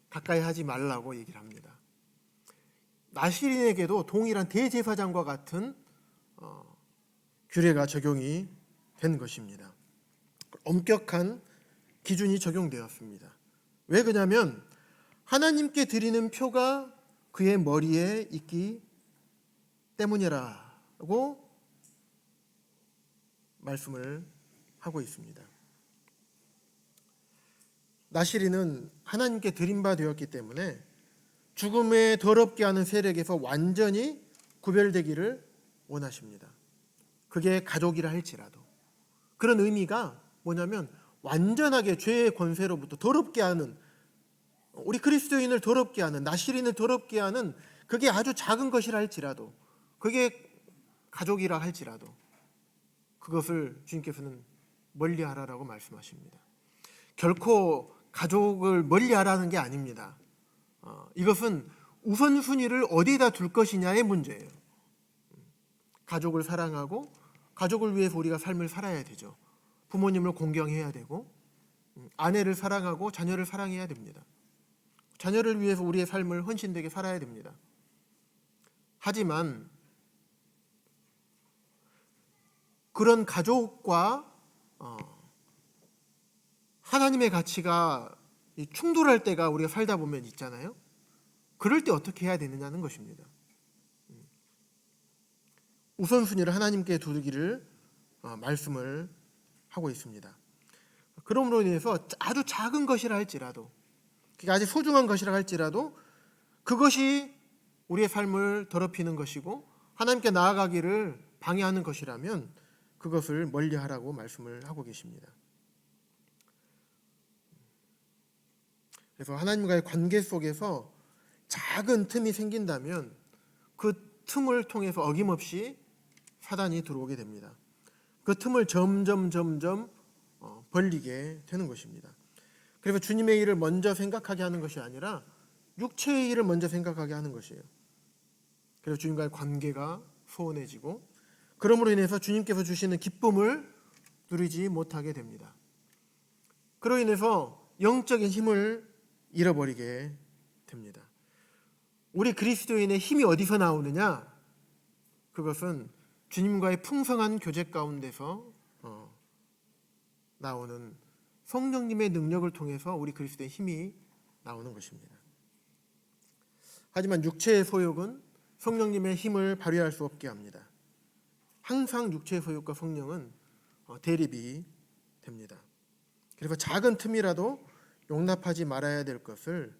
가까이 하지 말라고 얘기를 합니다. 나시린에게도 동일한 대제사장과 같은 규례가 적용이 된 것입니다. 엄격한 기준이 적용되었습니다. 왜 그러냐면 하나님께 드리는 표가 그의 머리에 있기 때문이라고 말씀을 하고 있습니다. 나시린은 하나님께 드린 바 되었기 때문에 죽음에 더럽게 하는 세력에서 완전히 구별되기를 원하십니다. 그게 가족이라 할지라도. 그런 의미가 뭐냐면 완전하게 죄의 권세로부터 더럽게 하는, 우리 그리스도인을 더럽게 하는, 나시린을 더럽게 하는 그게 아주 작은 것이라 할지라도, 그게 가족이라 할지라도 그것을 주님께서는 멀리하라라고 말씀하십니다. 결코 가족을 멀리하라는 게 아닙니다. 이것은 우선순위를 어디에다 둘 것이냐의 문제예요. 가족을 사랑하고 가족을 위해서 우리가 삶을 살아야 되죠. 부모님을 공경해야 되고 아내를 사랑하고 자녀를 사랑해야 됩니다. 자녀를 위해서 우리의 삶을 헌신되게 살아야 됩니다. 하지만 그런 가족과 하나님의 가치가 충돌할 때가 우리가 살다 보면 있잖아요. 그럴 때 어떻게 해야 되느냐는 것입니다. 우선순위를 하나님께 두기를 말씀을 하고 있습니다. 그러므로 인해서 아주 작은 것이라 할지라도, 아주 소중한 것이라 할지라도 그것이 우리의 삶을 더럽히는 것이고 하나님께 나아가기를 방해하는 것이라면 그것을 멀리하라고 말씀을 하고 계십니다. 그래서 하나님과의 관계 속에서 작은 틈이 생긴다면 그 틈을 통해서 어김없이 사단이 들어오게 됩니다. 그 틈을 점점 벌리게 되는 것입니다. 그래서 주님의 일을 먼저 생각하게 하는 것이 아니라 육체의 일을 먼저 생각하게 하는 것이에요. 그래서 주님과의 관계가 소원해지고 그러므로 인해서 주님께서 주시는 기쁨을 누리지 못하게 됩니다. 그로 인해서 영적인 힘을 잃어버리게 됩니다. 우리 그리스도인의 힘이 어디서 나오느냐? 그것은 주님과의 풍성한 교제 가운데서 나오는 성령님의 능력을 통해서 우리 그리스도의 힘이 나오는 것입니다. 하지만 육체의 소욕은 성령님의 힘을 발휘할 수 없게 합니다. 항상 육체의 소욕과 성령은 대립이 됩니다. 그래서 작은 틈이라도 용납하지 말아야 될 것을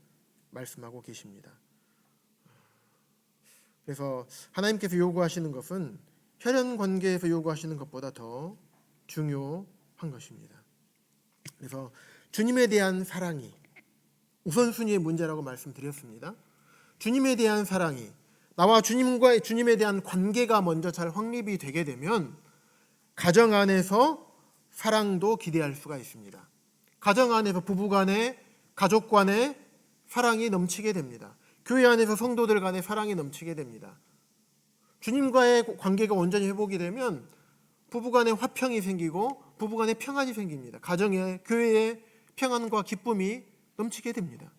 말씀하고 계십니다. 그래서 하나님께서 요구하시는 것은 혈연 관계에서 요구하시는 것보다 더 중요한 것입니다. 그래서 주님에 대한 사랑이 우선순위의 문제라고 말씀드렸습니다. 주님에 대한 사랑이 나와 주님에 대한 관계가 먼저 잘 확립이 되게 되면 가정 안에서 사랑도 기대할 수가 있습니다. 가정 안에서 부부 간에 가족 간에 사랑이 넘치게 됩니다. 교회 안에서 성도들 간에 사랑이 넘치게 됩니다. 주님과의 관계가 온전히 회복이 되면 부부 간에 화평이 생기고 부부 간에 평안이 생깁니다. 가정에, 교회에 평안과 기쁨이 넘치게 됩니다.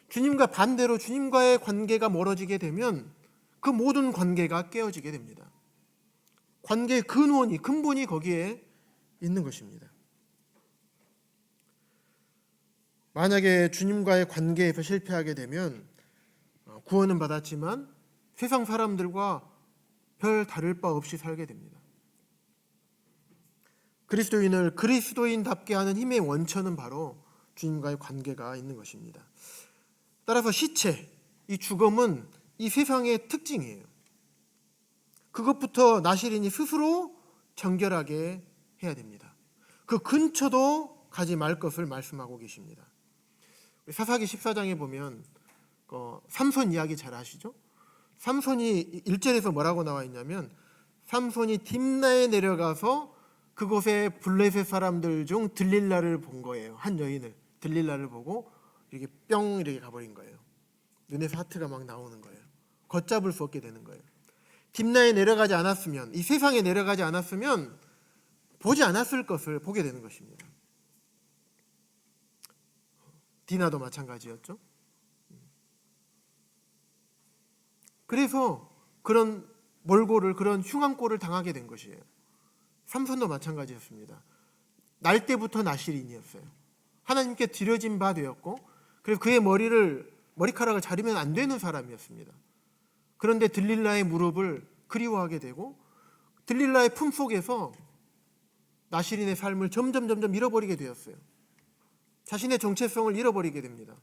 주님과 반대로 주님과의 관계가 멀어지게 되면 그 모든 관계가 깨어지게 됩니다. 관계의 근본이 거기에 있는 것입니다. 만약에 주님과의 관계에서 실패하게 되면 구원은 받았지만 세상 사람들과 별 다를 바 없이 살게 됩니다. 그리스도인을 그리스도인답게 하는 힘의 원천은 바로 주님과의 관계가 있는 것입니다. 따라서 시체, 이 죽음은 이 세상의 특징이에요. 그것부터 나시린이 스스로 정결하게 해야 됩니다. 그 근처도 가지 말 것을 말씀하고 계십니다. 사사기 14장에 보면 삼손 이야기 잘 아시죠? 삼손이 1절에서 뭐라고 나와 있냐면 삼손이 딥나에 내려가서 그곳에 블레셋 사람들 중 들릴라를 본 거예요. 한 여인을 들릴라를 보고 이렇게 뿅 이렇게 가버린 거예요. 눈에서 하트가 막 나오는 거예요. 걷잡을 수 없게 되는 거예요. 딥나에 내려가지 않았으면, 이 세상에 내려가지 않았으면 보지 않았을 것을 보게 되는 것입니다. 디나도 마찬가지였죠. 그래서 그런 몰골을, 그런 흉한 꼴을 당하게 된 것이에요. 삼손도 마찬가지였습니다. 날 때부터 나실인이었어요. 하나님께 드려진 바 되었고, 그래서 그의 머리카락을 자르면 안 되는 사람이었습니다. 그런데 들릴라의 무릎을 그리워하게 되고 들릴라의 품속에서 나실인의 삶을 점점 잃어버리게 되었어요. 자신의 정체성을 잃어버리게 됩니다.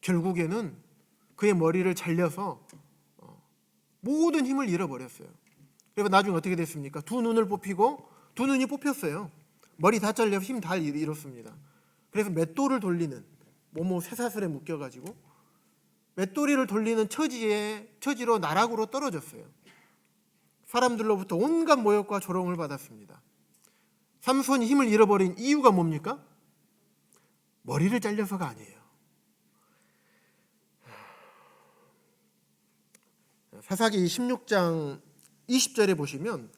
결국에는 그의 머리를 잘려서 모든 힘을 잃어버렸어요. 그래서 나중에 어떻게 됐습니까? 두 눈을 뽑히고 두 눈이 뽑혔어요. 머리 다 잘려서 힘 다 잃었습니다. 그래서 맷돌을 돌리는 모모 쇠사슬에 묶여가지고 맷돌이를 돌리는 처지로 나락으로 떨어졌어요. 사람들로부터 온갖 모욕과 조롱을 받았습니다. 삼손이 힘을 잃어버린 이유가 뭡니까? 머리를 잘려서가 아니에요. 사사기 16장 20절에 보시면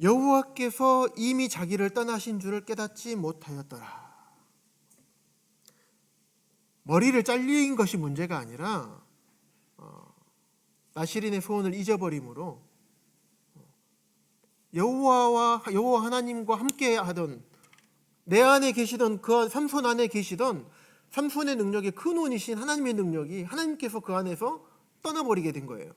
여호와께서 이미 자기를 떠나신 줄을 깨닫지 못하였더라. 머리를 잘린 것이 문제가 아니라 나실인의 소원을 잊어버림으로 여호와 하나님과 함께 하던, 내 안에 계시던, 그 삼손 안에 계시던 삼손의 능력의 근원이신 하나님의 능력이, 하나님께서 그 안에서 떠나버리게 된 거예요.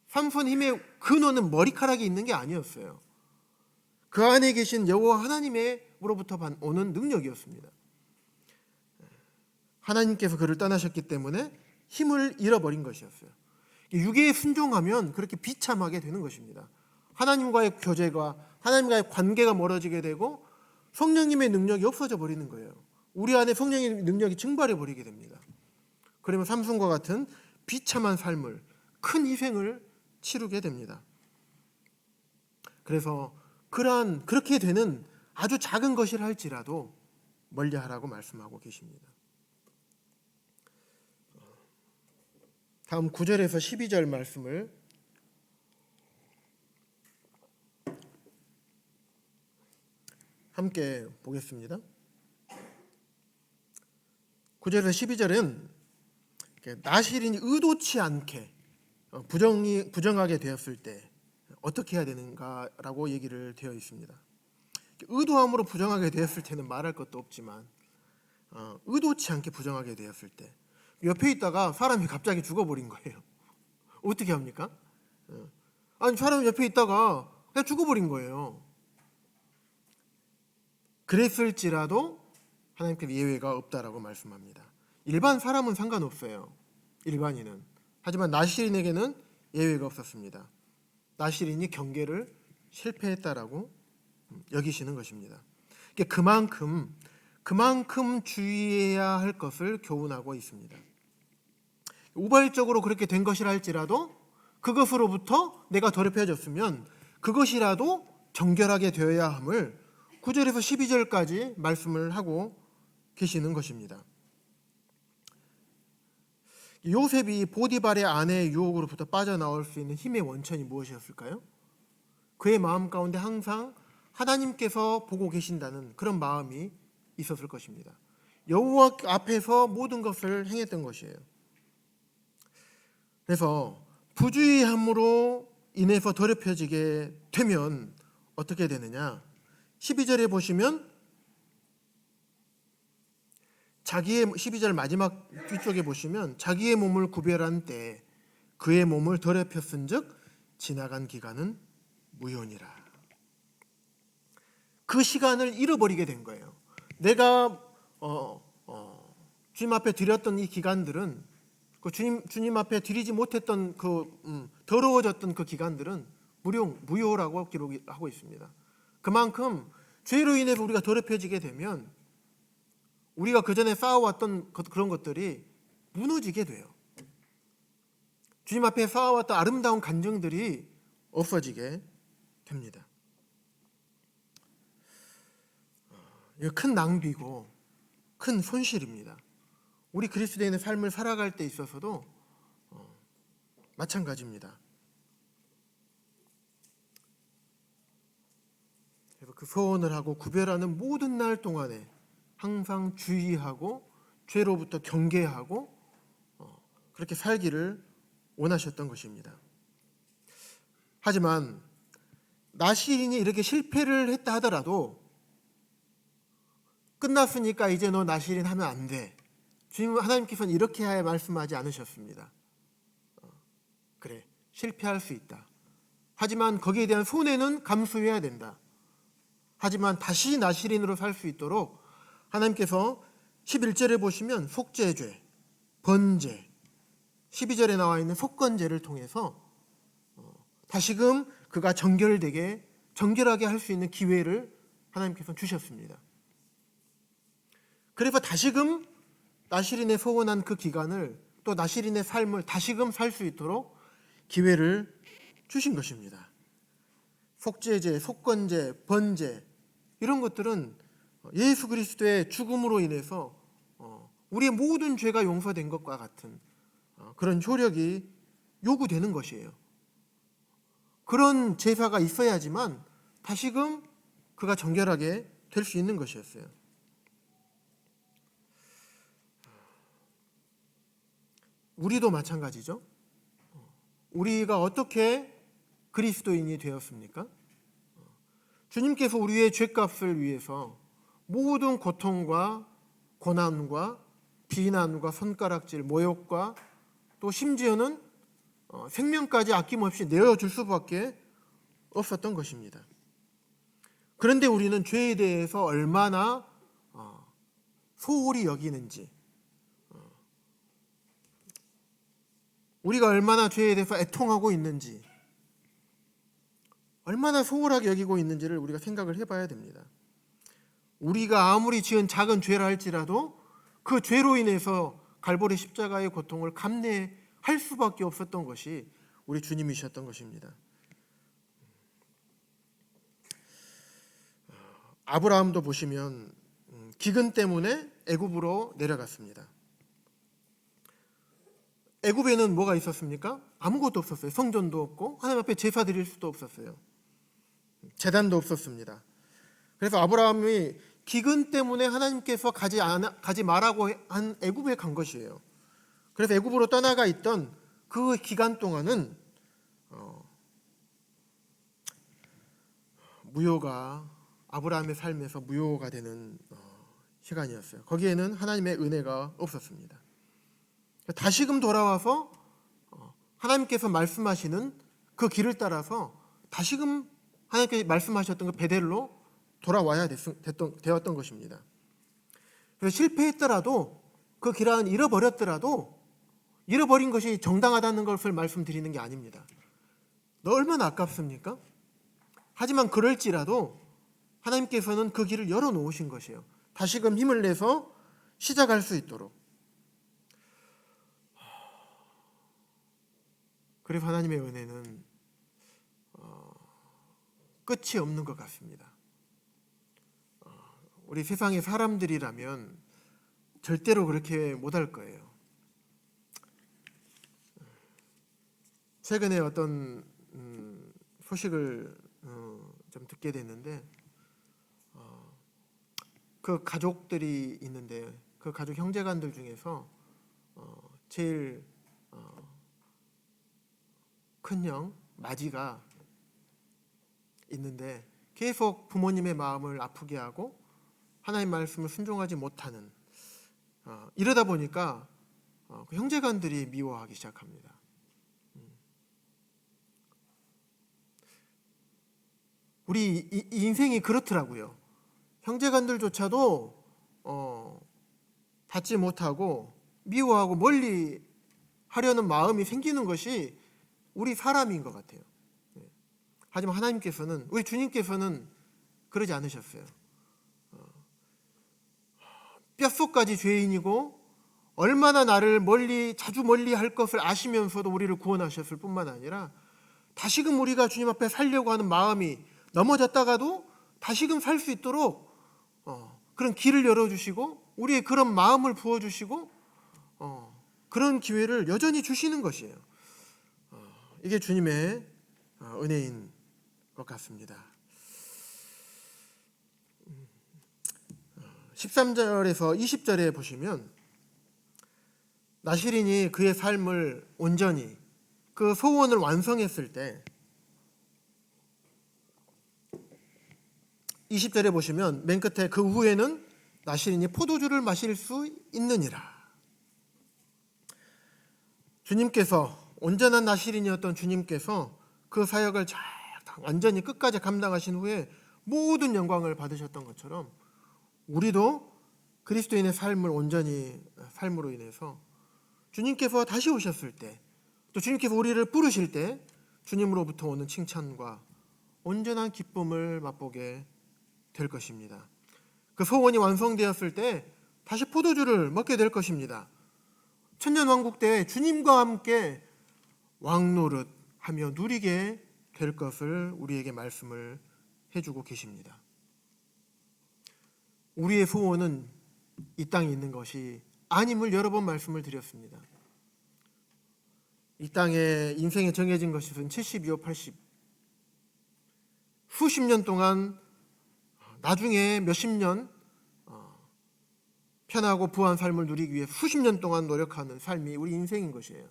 삼손 힘의 근원은 머리카락이 있는 게 아니었어요. 그 안에 계신 여호와 하나님으로부터 오는 능력이었습니다. 하나님께서 그를 떠나셨기 때문에 힘을 잃어버린 것이었어요. 유괴에 순종하면 그렇게 비참하게 되는 것입니다. 하나님과의 교제가, 하나님과의 관계가 멀어지게 되고 성령님의 능력이 없어져 버리는 거예요. 우리 안에 성령의 능력이 증발해 버리게 됩니다. 그러면 삼손과 같은 비참한 삶을, 큰 희생을 치르게 됩니다. 그래서 그렇게 되는 아주 작은 것이라 할지라도 멀리하라고 말씀하고 계십니다. 다음 9절에서 12절 말씀을 함께 보겠습니다. 9절에서 12절은 나실인이 의도치 않게 부정하게 되었을 때 어떻게 해야 되는가라고 얘기를 되어 있습니다. 의도함으로 부정하게 되었을 때는 말할 것도 없지만 의도치 않게 부정하게 되었을 때, 옆에 있다가 사람이 갑자기 죽어버린 거예요. 어떻게 합니까? 아니, 사람이 옆에 있다가 그냥 죽어버린 거예요. 그랬을지라도 하나님께서 예외가 없다라고 말씀합니다. 일반 사람은 상관없어요. 일반인은. 하지만 나실인에게는 예외가 없었습니다. 나실인이 경계를 실패했다라고 여기시는 것입니다. 그만큼 주의해야 할 것을 교훈하고 있습니다. 우발적으로 그렇게 된 것이라 할지라도 그것으로부터 내가 더럽혀졌으면 그것이라도 정결하게 되어야 함을 9절에서 12절까지 말씀을 하고 계시는 것입니다. 요셉이 보디발의 아내의 유혹으로부터 빠져나올 수 있는 힘의 원천이 무엇이었을까요? 그의 마음 가운데 항상 하나님께서 보고 계신다는 그런 마음이 있었을 것입니다. 여호와 앞에서 모든 것을 행했던 것이에요. 그래서 부주의함으로 인해서 더럽혀지게 되면 어떻게 되느냐? 12절에 보시면 12절 마지막 뒤쪽에 보시면 자기의 몸을 구별한 때 그의 몸을 더럽혔은즉 지나간 기간은 무효니라. 그 시간을 잃어버리게 된 거예요. 내가 주님 앞에 드렸던 이 기간들은, 그 주님 앞에 드리지 못했던 더러워졌던 그 기간들은 무효라고 기록하고 있습니다. 그만큼 죄로 인해서 우리가 더럽혀지게 되면 우리가 그전에 쌓아왔던 그런 것들이 무너지게 돼요. 주님 앞에 쌓아왔던 아름다운 간증들이 없어지게 됩니다. 이거 큰 낭비고 큰 손실입니다. 우리 그리스도인의 삶을 살아갈 때 있어서도 마찬가지입니다. 그래서 그 소원을 하고 구별하는 모든 날 동안에 항상 주의하고 죄로부터 경계하고 그렇게 살기를 원하셨던 것입니다. 하지만 나시린이 이렇게 실패를 했다 하더라도 끝났으니까 이제 너 나시린 하면 안 돼. 주님 하나님께서는 이렇게 말씀하지 않으셨습니다. 그래, 실패할 수 있다. 하지만 거기에 대한 손해는 감수해야 된다. 하지만 다시 나시린으로 살 수 있도록 하나님께서 11절에 보시면 속죄죄, 번제, 12절에 나와 있는 속건제를 통해서 다시금 그가 정결하게 할 수 있는 기회를 하나님께서 주셨습니다. 그래서 다시금 나시린의 소원한 그 기간을 또 나시린의 삶을 다시금 살 수 있도록 기회를 주신 것입니다. 속죄제, 속건제, 번제 이런 것들은 예수 그리스도의 죽음으로 인해서 우리의 모든 죄가 용서된 것과 같은 그런 효력이 요구되는 것이에요. 그런 제사가 있어야지만 다시금 그가 정결하게 될 수 있는 것이었어요. 우리도 마찬가지죠. 우리가 어떻게 그리스도인이 되었습니까? 주님께서 우리의 죄값을 위해서 모든 고통과 고난과 비난과 손가락질, 모욕과 또 심지어는 생명까지 아낌없이 내어줄 수밖에 없었던 것입니다. 그런데 우리는 죄에 대해서 얼마나 소홀히 여기는지, 우리가 얼마나 죄에 대해서 애통하고 있는지, 얼마나 소홀하게 여기고 있는지를 우리가 생각을 해봐야 됩니다. 우리가 아무리 지은 작은 죄라 할지라도 그 죄로 인해서 갈보리 십자가의 고통을 감내할 수밖에 없었던 것이 우리 주님이셨던 것입니다. 아브라함도 보시면 기근 때문에 애굽으로 내려갔습니다. 애굽에는 뭐가 있었습니까? 아무것도 없었어요. 성전도 없고 하나님 앞에 제사 드릴 수도 없었어요. 제단도 없었습니다. 그래서 아브라함이 기근 때문에 하나님께서 가지 말라고 한 애굽에 간 것이에요. 그래서 애굽으로 떠나가 있던 그 기간 동안은 무효가 아브라함의 삶에서 무효가 되는 시간이었어요. 거기에는 하나님의 은혜가 없었습니다. 다시금 돌아와서 하나님께서 말씀하시는 그 길을 따라서 다시금 하나님께서 말씀하셨던 그 베델로 돌아와야 되었던 것입니다. 그래서 실패했더라도 그 길은 잃어버렸더라도 잃어버린 것이 정당하다는 것을 말씀드리는 게 아닙니다. 너 얼마나 아깝습니까? 하지만 그럴지라도 하나님께서는 그 길을 열어놓으신 것이에요. 다시금 힘을 내서 시작할 수 있도록. 그래서 하나님의 은혜는 끝이 없는 것 같습니다. 우리 세상의 사람들이라면 절대로 그렇게 못할 거예요. 최근에 어떤 소식을 좀 듣게 됐는데 그 가족들이 있는데 그 가족 형제간들 중에서 제일 큰형 마지가 있는데 계속 부모님의 마음을 아프게 하고 하나님 말씀을 순종하지 못하는 이러다 보니까 그 형제간들이 미워하기 시작합니다. 우리 인생이 그렇더라고요. 형제간들조차도 받지 못하고 미워하고 멀리 하려는 마음이 생기는 것이 우리 사람인 것 같아요. 하지만 하나님께서는, 우리 주님께서는 그러지 않으셨어요. 뼛속까지 죄인이고 얼마나 나를 자주 멀리 할 것을 아시면서도 우리를 구원하셨을 뿐만 아니라 다시금 우리가 주님 앞에 살려고 하는 마음이 넘어졌다가도 다시금 살 수 있도록 그런 길을 열어주시고 우리의 그런 마음을 부어주시고 그런 기회를 여전히 주시는 것이에요. 이게 주님의 은혜인 것 같습니다. 13절에서 20절에 보시면 나시린이 그의 삶을 온전히 그 소원을 완성했을 때 20절에 보시면 맨 끝에 그 후에는 나시린이 포도주를 마실 수 있느니라. 주님께서 온전한 나시린이었던 주님께서 그 사역을 완전히 끝까지 감당하신 후에 모든 영광을 받으셨던 것처럼 우리도 그리스도인의 삶을 온전히 삶으로 인해서 주님께서 다시 오셨을 때 또 주님께서 우리를 부르실 때 주님으로부터 오는 칭찬과 온전한 기쁨을 맛보게 될 것입니다. 그 소원이 완성되었을 때 다시 포도주를 먹게 될 것입니다. 천년왕국 때 주님과 함께 왕노릇하며 누리게 될 것을 우리에게 말씀을 해주고 계십니다. 우리의 소원은 이 땅에 있는 것이 아님을 여러 번 말씀을 드렸습니다. 이 땅에 인생에 정해진 것은 72, 80 수십 년 동안 나중에 몇십 년 편하고 부한 삶을 누리기 위해 수십 년 동안 노력하는 삶이 우리 인생인 것이에요.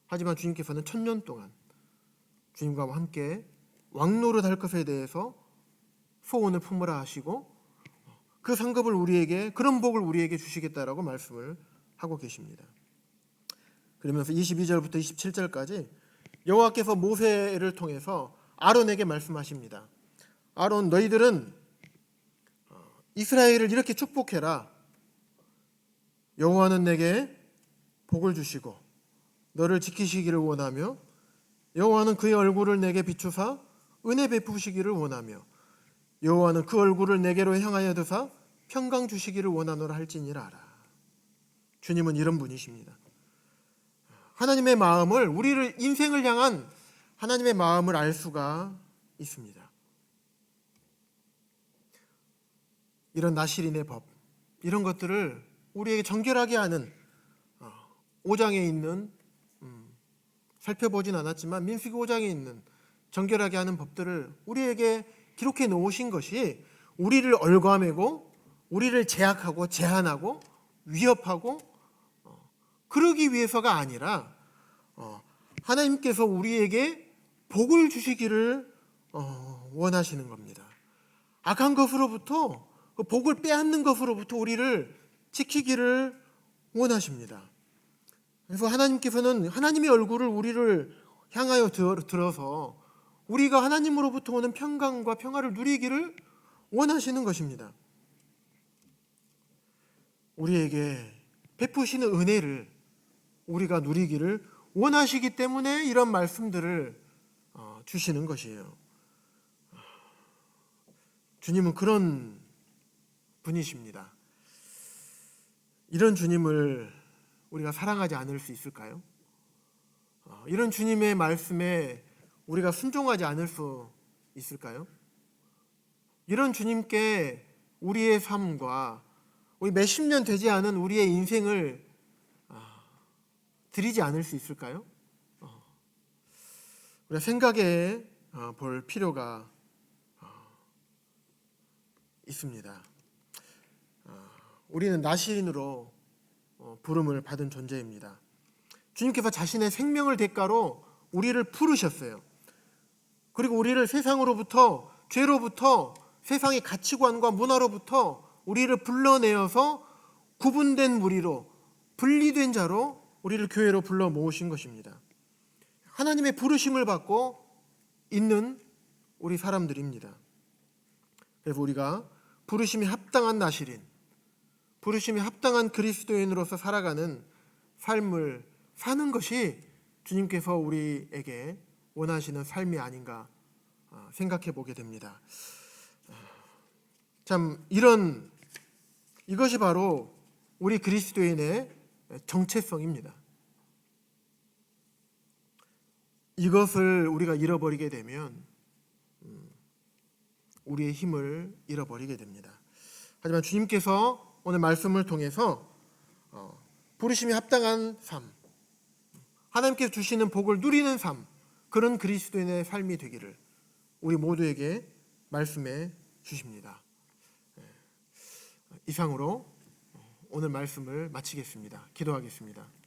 하지만 주님께서는 1000년 동안 주님과 함께 왕노릇 할 것에 대해서 소원을 품으라 하시고 그 상급을 우리에게 그런 복을 우리에게 주시겠다라고 말씀을 하고 계십니다. 그러면서 22절부터 27절까지 여호와께서 모세를 통해서 아론에게 말씀하십니다. 아론, 너희들은 이스라엘을 이렇게 축복해라. 여호와는 내게 복을 주시고 너를 지키시기를 원하며 여호와는 그의 얼굴을 내게 비추사 은혜 베푸시기를 원하며 여호와는 그 얼굴을 내게로 향하여 드사 평강 주시기를 원하노라 할지니라 알아. 주님은 이런 분이십니다. 하나님의 마음을 우리를 인생을 향한 하나님의 마음을 알 수가 있습니다. 이런 나시린의 법 이런 것들을 우리에게 정결하게 하는 5장에 있는 살펴보진 않았지만 민수기 5장에 있는 정결하게 하는 법들을 우리에게 기록해 놓으신 것이 우리를 얽어매고 우리를 제약하고 제한하고 위협하고 그러기 위해서가 아니라 하나님께서 우리에게 복을 주시기를 원하시는 겁니다. 악한 것으로부터 그 복을 빼앗는 것으로부터 우리를 지키기를 원하십니다. 그래서 하나님께서는 하나님의 얼굴을 우리를 향하여 들어서 우리가 하나님으로부터 오는 평강과 평화를 누리기를 원하시는 것입니다. 우리에게 베푸시는 은혜를 우리가 누리기를 원하시기 때문에 이런 말씀들을 주시는 것이에요. 주님은 그런 분이십니다. 이런 주님을 우리가 사랑하지 않을 수 있을까요? 이런 주님의 말씀에 우리가 순종하지 않을 수 있을까요? 이런 주님께 우리의 삶과 우리 몇십 년 되지 않은 우리의 인생을 드리지 않을 수 있을까요? 우리가 생각해 볼 필요가 있습니다. 우리는 나시린으로 부름을 받은 존재입니다. 주님께서 자신의 생명을 대가로 우리를 부르셨어요. 그리고 우리를 세상으로부터 죄로부터 세상의 가치관과 문화로부터 우리를 불러내어서 구분된 무리로 분리된 자로 우리를 교회로 불러 모으신 것입니다. 하나님의 부르심을 받고 있는 우리 사람들입니다. 그래서 우리가 부르심이 합당한 나시린, 부르심이 합당한 그리스도인으로서 살아가는 삶을 사는 것이 주님께서 우리에게 원하시는 삶이 아닌가 생각해 보게 됩니다. 참 이것이 바로 우리 그리스도인의 정체성입니다. 이것을 우리가 잃어버리게 되면 우리의 힘을 잃어버리게 됩니다. 하지만 주님께서 오늘 말씀을 통해서 부르심이 합당한 삶, 하나님께서 주시는 복을 누리는 삶, 그런 그리스도인의 삶이 되기를 우리 모두에게 말씀해 주십니다. 이상으로 오늘 말씀을 마치겠습니다. 기도하겠습니다.